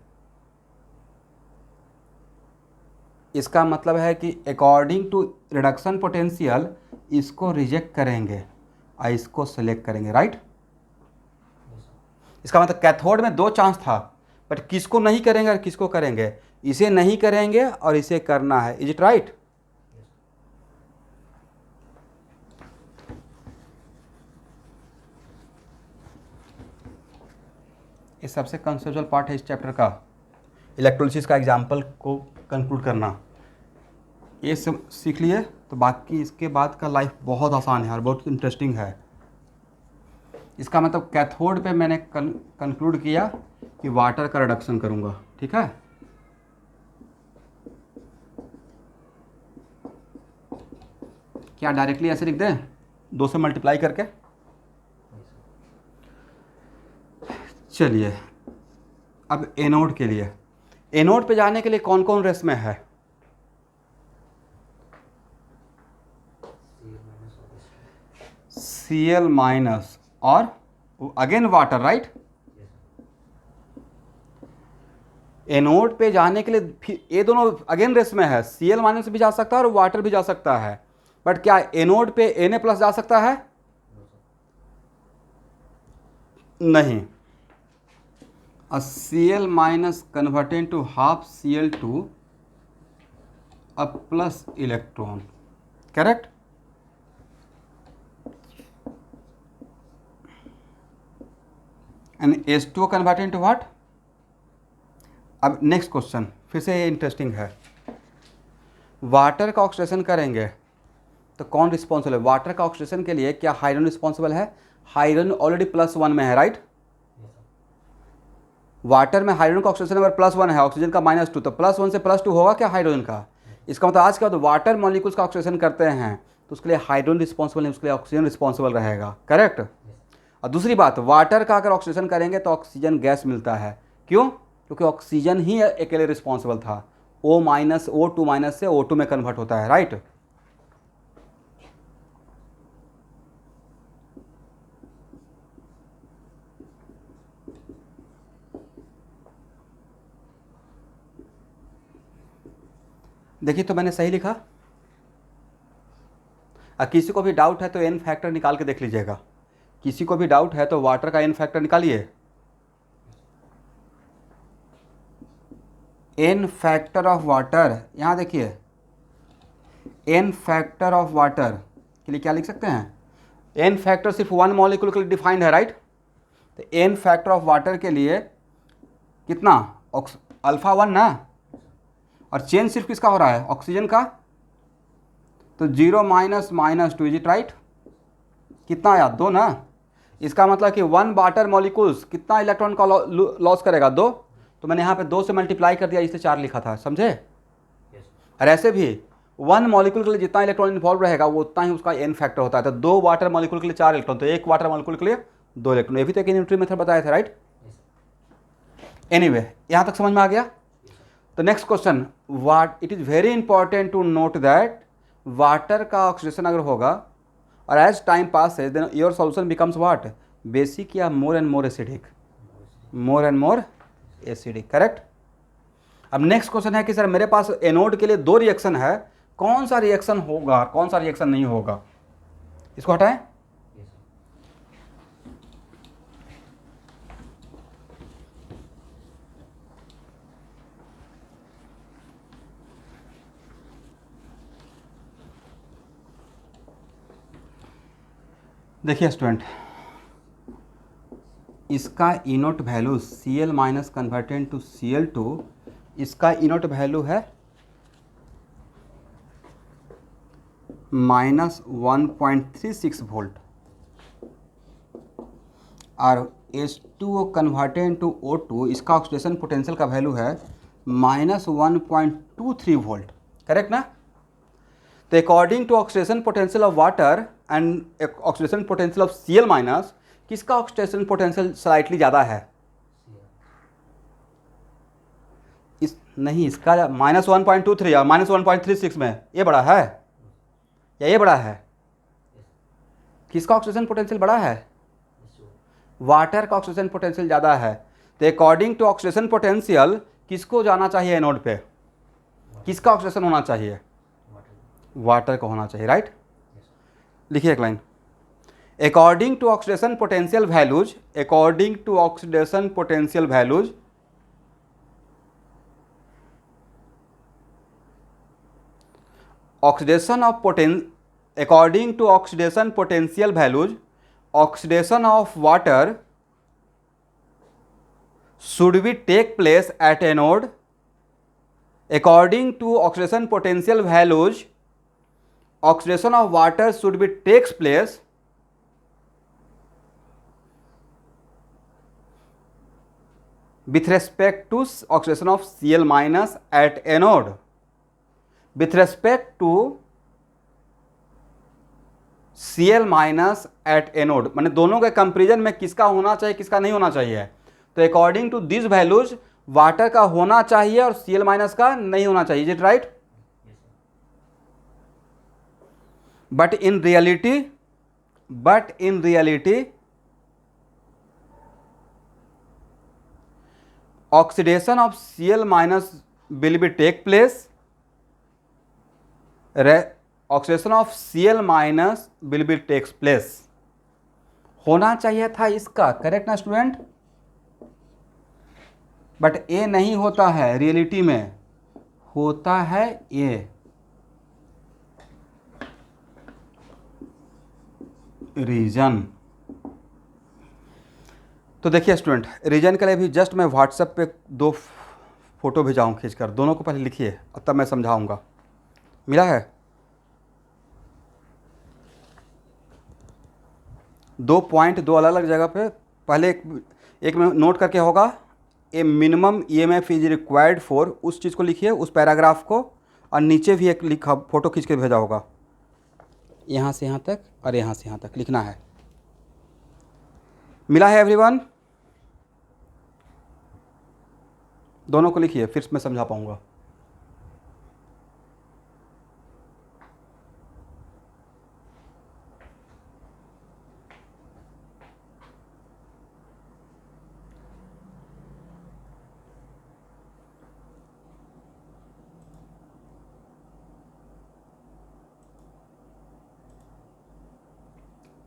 B: इसका मतलब है कि अकॉर्डिंग टू रिडक्शन पोटेंशियल इसको रिजेक्ट करेंगे और इसको सेलेक्ट करेंगे, राइट? इसका मतलब कैथोड में 2 चांस था, बट किसको नहीं करेंगे और किसको करेंगे? इसे नहीं करेंगे और इसे करना है। Is it right? ये सबसे कंसेप्चुअल पार्ट है इस चैप्टर का, इलेक्ट्रोलिसिस का एग्जाम्पल को कंक्लूड करना। ये सब सीख लिए तो बाकी इसके बाद का लाइफ बहुत आसान है और बहुत इंटरेस्टिंग है। इसका मतलब कैथोड पे मैंने कंक्लूड किया कि वाटर का रिडक्शन करूँगा, ठीक है? क्या डायरेक्टली ऐसे लिख दें 2 से मल्टीप्लाई करके? चलिए अब एनोड के लिए, एनोड पे जाने के लिए कौन कौन रेस में है? Cl माइनस और अगेन वाटर, राइट? एनोड पे जाने के लिए ये दोनों अगेन रेस में है, Cl माइनस भी जा सकता है और वाटर भी जा सकता है, बट क्या एनोड पे Na+ जा सकता है? नहीं। Cl minus converted to half Cl2 a plus electron, correct? And H2O converted to what? अब नेक्स्ट क्वेश्चन फिर से इंटरेस्टिंग है। वाटर का ऑक्सीडेशन करेंगे तो कौन रिस्पॉन्सिबल है? वाटर का ऑक्सीडेशन के लिए क्या हाइड्रोजन रिस्पॉन्सिबल है? हाइड्रोजन ऑलरेडी +1 में है, राइट? वाटर में हाइड्रोजन का ऑक्सीडेशन अगर +1 है, ऑक्सीजन का -2, तो +1 से +2 होगा क्या हाइड्रोजन का? इसका मतलब आज के बाद वाटर मॉलिक्यूल्स का ऑक्सीडेशन करते हैं तो उसके लिए हाइड्रोजन रिस्पॉन्सिबल नहीं, उसके लिए ऑक्सीजन रिस्पॉन्सिबल रहेगा, करेक्ट? और दूसरी बात, वाटर का अगर ऑक्सीडेशन करेंगे तो ऑक्सीजन गैस मिलता है। क्यों? क्योंकि ऑक्सीजन ही अकेले रिस्पॉन्सिबल था। O2- से O2 में कन्वर्ट होता है, राइट? देखिए तो मैंने सही लिखा। किसी को भी डाउट है तो n फैक्टर निकाल के देख लीजिएगा। किसी को भी डाउट है तो वाटर का n फैक्टर निकालिए। n फैक्टर ऑफ वाटर, यहाँ देखिए n फैक्टर ऑफ वाटर के लिए क्या लिख सकते हैं? n फैक्टर सिर्फ 1 मॉलिक्यूल के लिए डिफाइंड है, राइट? तो n फैक्टर ऑफ वाटर के लिए कितना? α1 ना, और चेंज सिर्फ किसका हो रहा है? ऑक्सीजन का। तो 0 -2, इज इट राइट? कितना आया? 2 ना। इसका मतलब कि 1 वाटर मॉलिक्यूल्स कितना इलेक्ट्रॉन का लॉस करेगा? 2। तो मैंने यहाँ पे 2 से मल्टीप्लाई कर दिया, इससे 4 लिखा था, समझे? और ऐसे भी 1 मॉलिक्यूल के लिए जितना इलेक्ट्रॉन इन्वॉल्व रहेगा वो उतना ही उसका n फैक्टर होता है। तो 2 वाटर मॉलिक्यूल के लिए 4 इलेक्ट्रॉन, तो 1 वाटर मॉलिक्यूल के लिए 2 इलेक्ट्रॉन। ये भी तो एक न्यूट्री मेथड बताया था, राइट? एनीवे, यहाँ तक समझ में आ गया? तो next question, what it is very important to note that water का ऑक्सीडेशन अगर होगा और एज टाइम पास है then your solution becomes what? Basic या more and more acidic? More and more acidic, correct? अब नेक्स्ट क्वेश्चन है कि sir मेरे पास एनोड के लिए 2 रिएक्शन है, कौन सा रिएक्शन होगा, कौन सा रिएक्शन नहीं होगा? इसको हटाएं। देखिए स्टूडेंट, इसका E nought value Cl minus converted to Cl2, इसका इनोट वैल्यू है -1.36 वोल्ट, और H2O कन्वर्टेड टू O2 इसका ऑक्सीडेशन पोटेंशियल का वैल्यू है -1.23 वोल्ट, करेक्ट ना? तो according to oxidation potential of water and oxidation potential of Cl minus, किसका oxidation potential slightly ज़्यादा है? इस नहीं, इसका -1.23 और -1.36 में ये बड़ा है या ये बड़ा है? किसका ऑक्सीडेशन पोटेंशियल बड़ा है? वाटर का ऑक्सीडेशन पोटेंशियल ज़्यादा है। तो अकॉर्डिंग टू ऑक्सीडेशन पोटेंशियल किसको जाना चाहिए एनोड पे? किसका ऑक्सीडेशन होना चाहिए? वाटर का होना चाहिए, राइट। लिखिए एक line, according to oxidation potential values, according to oxidation potential values oxidation of according to oxidation potential values oxidation of water should be take place at anode according to oxidation potential values oxidation of water should be takes place with respect to oxidation of Cl minus at anode with respect to Cl minus at anode, माने दोनों के comparison में किसका होना चाहिए किसका नहीं होना चाहिए। तो according to this values water का होना चाहिए और Cl माइनस का नहीं होना चाहिए, is it right? But in reality oxidation of Cl minus will be take place, oxidation of Cl minus will be takes place. होना चाहिए था इसका, करेक्ट ना स्टूडेंट? बट ए नहीं होता है, रियलिटी में होता है ए। रीजन तो देखिए स्टूडेंट, रीजन के लिए भी जस्ट मैं व्हाट्सएप पे 2 फोटो भेजाऊँ खींचकर, दोनों को पहले लिखिए और तब मैं समझाऊंगा। मिला है? 2 पॉइंट 2 अलग अलग जगह पे, पहले एक में नोट करके होगा, ए minimum EMF is required for, उस चीज़ को लिखिए, उस पैराग्राफ को, और नीचे भी एक लिखा फोटो खींच के भेजा होगा, यहाँ से यहाँ तक और यहाँ से यहाँ तक लिखना है। मिला है एवरीवन? दोनों को लिखिए, फिर मैं समझा पाऊंगा।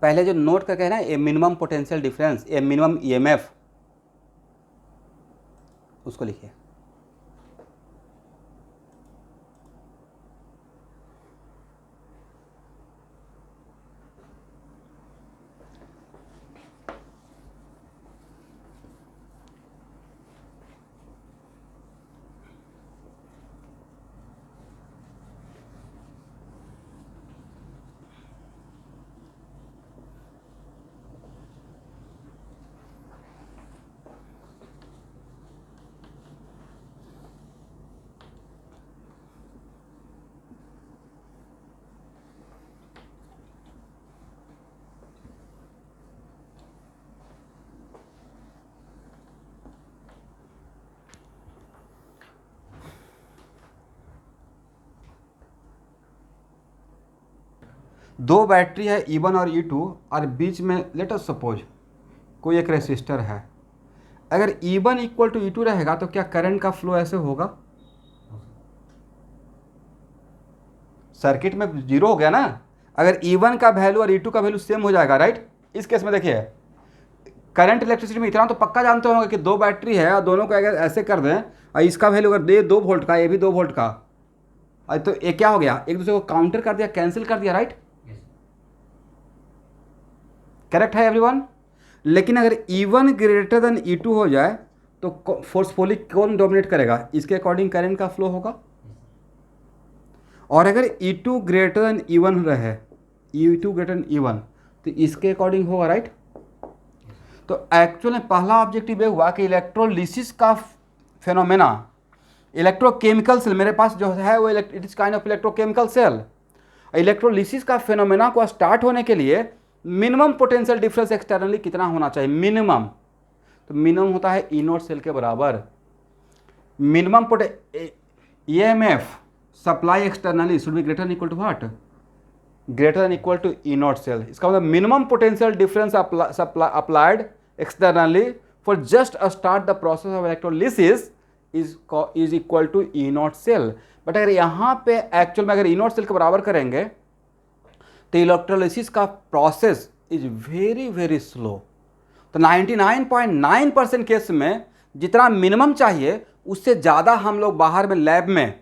B: पहले जो नोट करके है ना, ए मिनिमम पोटेंशियल डिफरेंस, ए मिनिमम EMF, उसको लिखिए। दो बैटरी है E1 और E2 और बीच में लेट अस सपोज कोई एक रेसिस्टर है। अगर E1 इक्वल टू E2 रहेगा तो क्या करंट का फ्लो ऐसे होगा? सर्किट में 0 हो गया ना। अगर E1 का वैल्यू और E2 का वैल्यू सेम हो जाएगा, राइट। इस केस में देखिए करंट इलेक्ट्रिसिटी में इतना तो पक्का जानते होंगे कि 2 बैटरी है और दोनों को अगर ऐसे कर दें और इसका वैल्यू अगर दे 2 वोल्ट का, ये भी 2 वोल्ट का, तो ये क्या हो गया, एक दूसरे को काउंटर कर दिया, कैंसिल कर दिया, राइट। करेक्ट है एवरीवन। लेकिन अगर E1 ग्रेटर देन E2 हो जाए तो फोर्सफुली कौन डोमिनेट करेगा? इसके अकॉर्डिंग करंट का फ्लो होगा। और अगर E2 ग्रेटर देन E1 रहे, E2 ग्रेटर देन E1, तो इसके अकॉर्डिंग होगा, राइट। तो एक्चुअल में पहला ऑब्जेक्टिव ये हुआ कि इलेक्ट्रोलिसिस का फेनोमेना, इलेक्ट्रोकेमिकल सेल मेरे पास जो है वो it is kind of electrochemical cell. Electrolysis का फेनोमेना को स्टार्ट होने के लिए मिनिमम पोटेंशियल डिफरेंस एक्सटर्नली कितना होना चाहिए, मिनिमम, तो मिनिमम होता है ई नॉट सेल के बराबर। Minimum EMF supply externally should be greater equal to what, greater than equal to E naught cell. इसका मतलब minimum potential difference applied externally for just start the process of electrolysis is equal to E naught cell. But अगर यहाँ पे actual में अगर ई naught cell के बराबर करेंगे तो इलेक्ट्रोलिसिस का process is very very slow. तो 99.9% केस में जितना मिनिमम चाहिए उससे ज़्यादा हम लोग बाहर में लैब में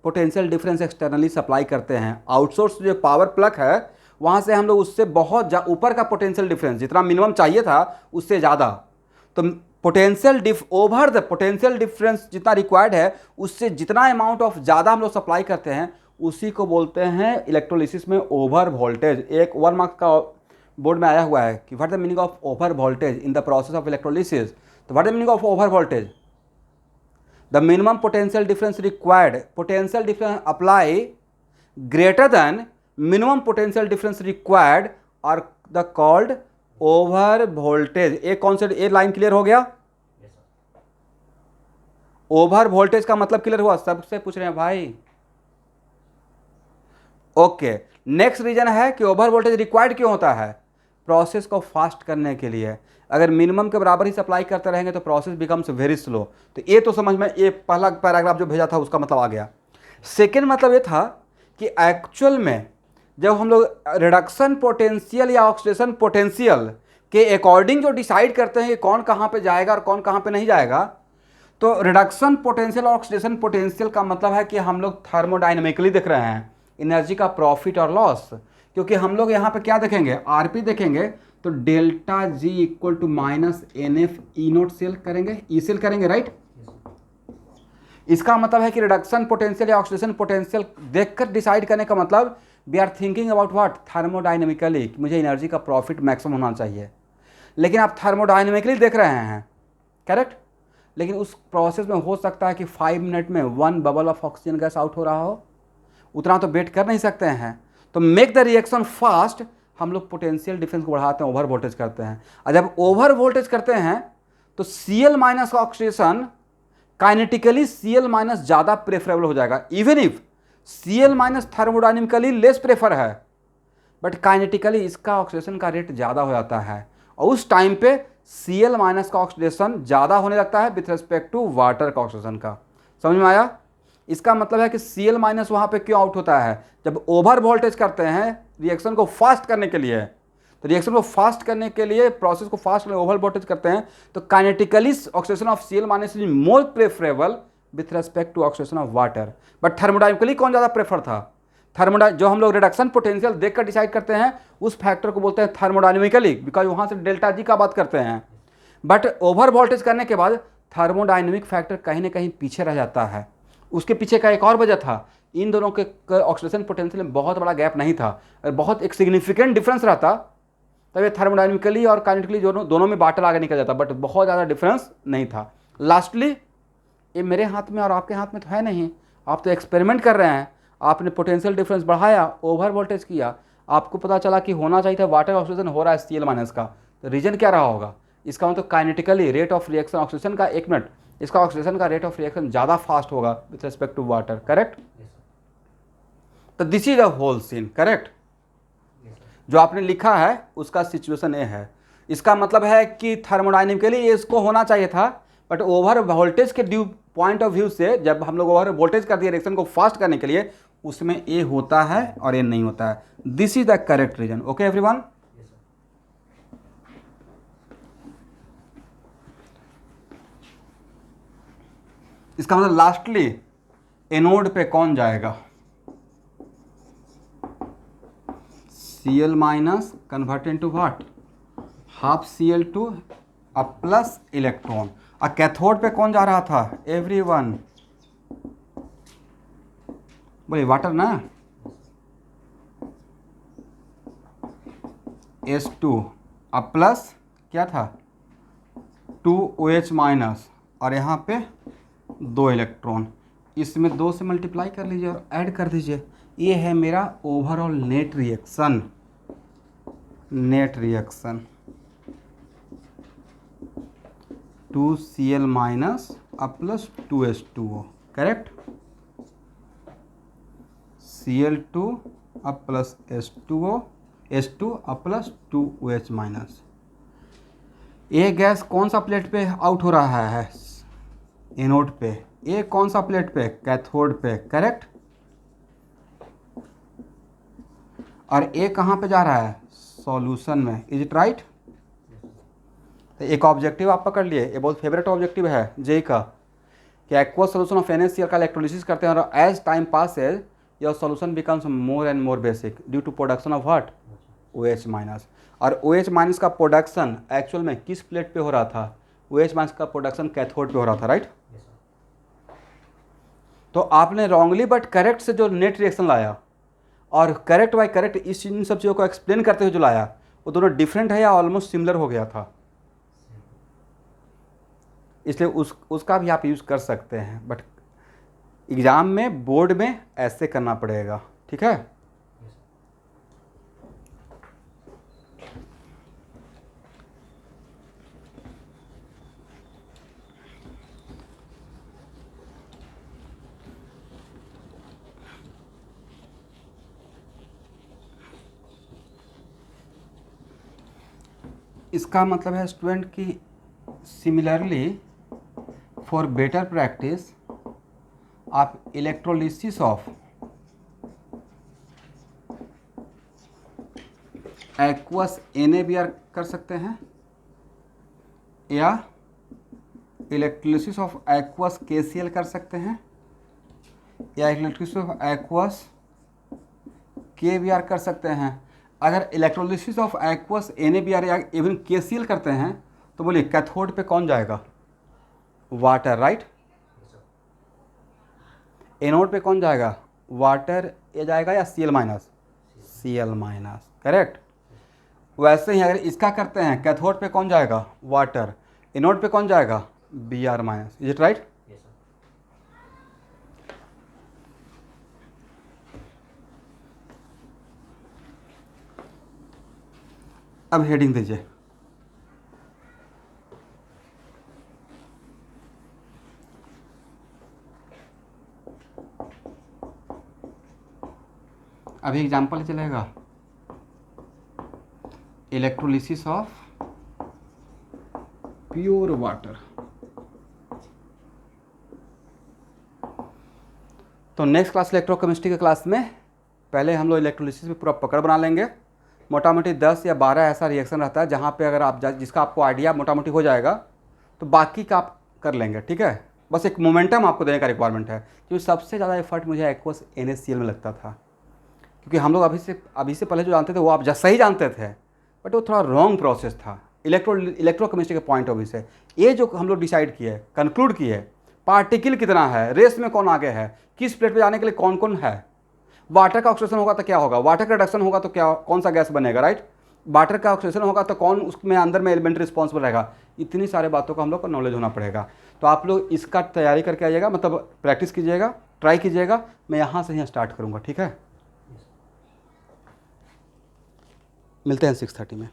B: पोटेंशियल डिफरेंस एक्सटर्नली सप्लाई करते हैं। आउटसोर्स जो पावर प्लग है वहाँ से हम लोग उससे बहुत ऊपर का पोटेंशियल डिफरेंस जितना मिनिमम चाहिए था उससे ज़्यादा, तो ओवर द पोटेंशियल डिफरेंस जितना रिक्वायर्ड है उससे जितना अमाउंट ऑफ ज़्यादा हम लोग सप्लाई करते हैं उसी को बोलते हैं इलेक्ट्रोलिसिस में ओवर वोल्टेज। एक 1 मार्क्स का बोर्ड में आया हुआ है कि what the meaning of over voltage in the process of electrolysis. तो what the meaning of over voltage, the minimum potential difference required, potential difference apply greater than minimum potential difference required are the called over voltage. एक concept, एक line clear हो गया? Over voltage का मतलब clear हुआ? सबसे पूछ रहे हैं भाई। ओके, नेक्स्ट रीजन है कि ओवर वोल्टेज रिक्वायर्ड क्यों होता है, प्रोसेस को फास्ट करने के लिए। अगर मिनिमम के बराबर ही सप्लाई करते रहेंगे तो प्रोसेस बिकम्स वेरी स्लो। तो ये तो समझ में, ये पहला पैराग्राफ जो भेजा था उसका मतलब आ गया। सेकेंड मतलब ये था कि एक्चुअल में जब हम लोग रिडक्शन पोटेंशियल या ऑक्सीडेशन पोटेंशियल के अकॉर्डिंग जो डिसाइड करते हैं कि कौन कहाँ पे जाएगा और कौन कहाँ पे नहीं जाएगा, तो रिडक्शन पोटेंशियल और ऑक्सीडेशन पोटेंशियल का मतलब है कि हम लोग थर्मोडाइनमिकली देख रहे हैं एनर्जी का प्रॉफिट और लॉस। क्योंकि हम लोग यहाँ पे क्या देखेंगे, आरपी देखेंगे, तो delta G equal to minus NF E naught cell करेंगे, ई सेल करेंगे, राइट। इसका मतलब है कि रिडक्शन पोटेंशियल या ऑक्सीडेशन पोटेंशियल देखकर डिसाइड करने का मतलब we are thinking about what, thermodynamically, मुझे एनर्जी का प्रॉफिट मैक्सिमम होना चाहिए। लेकिन आप थर्मोडाइनमिकली देख रहे हैं, करेक्ट, लेकिन उस प्रोसेस में हो सकता है कि 5 मिनट में 1 bubble of oxygen gas out हो रहा हो, उतना तो वेट कर नहीं सकते हैं। तो मेक द रिएक्शन फास्ट, हम लोग पोटेंशियल डिफरेंस को बढ़ाते हैं, ओवर वोल्टेज करते हैं। और जब ओवर वोल्टेज करते हैं तो Cl माइनस का ऑक्सीडेशन काइनेटिकली Cl माइनस ज़्यादा प्रेफरेबल हो जाएगा, even if Cl minus thermodynamically less prefer है, बट काइनेटिकली इसका ऑक्सीडेशन का रेट ज़्यादा हो जाता है। और उस टाइम पे Cl माइनस का ऑक्सीडेशन ज़्यादा होने लगता है विथ रिस्पेक्ट टू वाटर का ऑक्सीडेशन का। समझ में आया? इसका मतलब है कि Cl माइनस वहाँ पे क्यों आउट होता है, जब ओवर वोल्टेज करते हैं रिएक्शन को फास्ट करने के लिए। तो रिएक्शन को फास्ट करने के लिए, प्रोसेस को फास्ट करने ओवर वोल्टेज करते हैं, तो kinetically oxidation of Cl minus is more preferable with respect to oxidation of water. But thermodynamically कौन ज़्यादा प्रेफर था, जो हम लोग रिडक्शन पोटेंशियल देखकर डिसाइड करते हैं उस फैक्टर को बोलते हैं थर्मोडाइनमिकली, बिकॉज वहाँ से डेल्टा जी का बात करते हैं। बट ओवर वोल्टेज करने के बाद थर्मोडाइनमिक फैक्टर कहीं ना कहीं पीछे रह जाता है। उसके पीछे का एक और वजह था, इन दोनों के ऑक्सीडेशन पोटेंशियल में बहुत बड़ा गैप नहीं था, और बहुत एक सिग्निफिकेंट डिफरेंस रहता तब ये थर्मोडाइनमिकली और काइनेटिकली दोनों में बाटल आगे निकल जाता, बट बहुत ज़्यादा डिफरेंस नहीं था। लास्टली, ये मेरे हाथ में और आपके हाथ में तो है नहीं, आप तो एक्सपेरिमेंट कर रहे हैं। आपने पोटेंशियल डिफरेंस बढ़ाया, ओवर वोल्टेज किया, आपको पता चला कि होना चाहिए था वाटर ऑक्सीडेशन हो रहा है Cl माइनस का, तो रीजन क्या रहा होगा? इसका मतलब kinetically rate of reaction oxidation का, 1 मिनट, इसका ऑक्सीडेशन का रेट ऑफ रिएक्शन ज़्यादा फास्ट होगा with respect to water, correct. तो this is a whole scene, correct. जो आपने लिखा है उसका सिचुएशन ये है। इसका मतलब है कि थर्मोडाइनमिकली ये इसको होना चाहिए था, बट ओवर वोल्टेज के ड्यू पॉइंट ऑफ व्यू से जब हम लोग ओवर वोल्टेज कर दिए रिएक्शन को फास्ट करने के लिए, उसमें ए होता है और ए नहीं होता है। This is the correct reason. Okay everyone, इसका मतलब लास्टली एनोड पे कौन जाएगा, Cl minus convert into what, half Cl2 a plus electron. और कैथोड पे कौन जा रहा था एवरीवन, बोले वाटर ना, S2 अ प्लस क्या था 2OH माइनस, और यहाँ पे 2 इलेक्ट्रॉन, इसमें 2 से मल्टीप्लाई कर लीजिए और ऐड कर दीजिए, ये है मेरा overall net reaction, net reaction 2Cl minus अब प्लस 2H2O, करेक्ट। Cl2 अब प्लस H2O, H2 अब प्लस 2OH माइनस। ये गैस कौन सा प्लेट पे आउट हो रहा है? एनोड पे। ये कौन सा प्लेट पे? कैथोड पे, करेक्ट। और ये कहाँ पे जा रहा है? सॉल्यूशन में, इज इट राइट? तो एक ऑब्जेक्टिव आप पकड़ लिए, ये बहुत फेवरेट ऑब्जेक्टिव है जेई का, कि एक्वस सॉल्यूशन ऑफ NaCl का इलेक्ट्रोलिसिस करते हैं और as time passes your solution becomes more and more basic due to production of what? OH minus. और OH माइनस का प्रोडक्शन एक्चुअल में किस प्लेट पे हो रहा था? OH माइनस का प्रोडक्शन कैथोड पे हो रहा था, राइट? तो आपने रॉन्गली बट करेक्ट से जो नेट रिएक्शन लाया और करेक्ट बाय करेक्ट इस इन सब चीज़ों को एक्सप्लेन करते हुए जो लाया, वो दोनों डिफरेंट है या ऑलमोस्ट सिमिलर हो गया था? इसलिए उसका भी आप यूज़ कर सकते हैं, बट एग्ज़ाम में बोर्ड में ऐसे करना पड़ेगा, ठीक है? इसका मतलब है स्टूडेंट की सिमिलरली फॉर बेटर प्रैक्टिस आप इलेक्ट्रोलिसिस ऑफ एक्वस NaBr कर सकते हैं या इलेक्ट्रोलिसिस ऑफ एक्वस KCl कर सकते हैं या इलेक्ट्रोलिसिस ऑफ एक्वस KBr कर सकते हैं। अगर इलेक्ट्रोलिसिस ऑफ एक्वस NaBr या इवन KCl करते हैं तो बोलिए कैथोड पे कौन जाएगा? Water, right? एनोड पे कौन जाएगा? वाटर ये जाएगा या Cl minus? Cl minus, correct. वैसे ही अगर इसका करते हैं कैथोड पे कौन जाएगा? वाटर। एनोड पे कौन जाएगा? Br minus, is it right? अब हेडिंग दीजिए। अभी एग्जाम्पल चलेगा, इलेक्ट्रोलिसिस ऑफ प्योर वाटर। तो नेक्स्ट क्लास इलेक्ट्रोकेमिस्ट्री के क्लास में पहले हम लोग इलेक्ट्रोलिसिस में पूरा पकड़ बना लेंगे। मोटा मोटी 10 या 12 ऐसा रिएक्शन रहता है जहाँ पे अगर आप जिसका आपको आइडिया मोटा मोटी हो जाएगा तो बाकी का आप कर लेंगे, ठीक है? बस एक मोमेंटम आपको देने का रिक्वायरमेंट है, क्योंकि सबसे ज़्यादा एफर्ट मुझे एक्वस NaCl में लगता था, क्योंकि हम लोग अभी से पहले जो जानते थे वो आप सही जानते थे, बट वो थोड़ा रॉन्ग प्रोसेस था इलेक्ट्रोकेमिस्ट्री के पॉइंट ऑफ व्यू से। ये जो हम लोग डिसाइड किए, कंक्लूड किए, पार्टिकल कितना है, रेस में कौन आगे है, किस प्लेट पे जाने के लिए कौन कौन है, वाटर का ऑक्सीडेशन होगा तो क्या होगा, वाटर का रिडक्शन होगा तो क्या कौन सा गैस बनेगा, राइट? वाटर का ऑक्सीडेशन होगा तो कौन उसमें अंदर में एलिमेंट रिस्पॉन्सिबल रहेगा। इतनी सारे बातों का हम लोग को नॉलेज होना पड़ेगा। तो आप लोग इसका तैयारी करके आइएगा, मतलब प्रैक्टिस कीजिएगा, ट्राई कीजिएगा। मैं यहाँ से ही स्टार्ट करूँगा, ठीक है? मिलते हैं 6:30 में।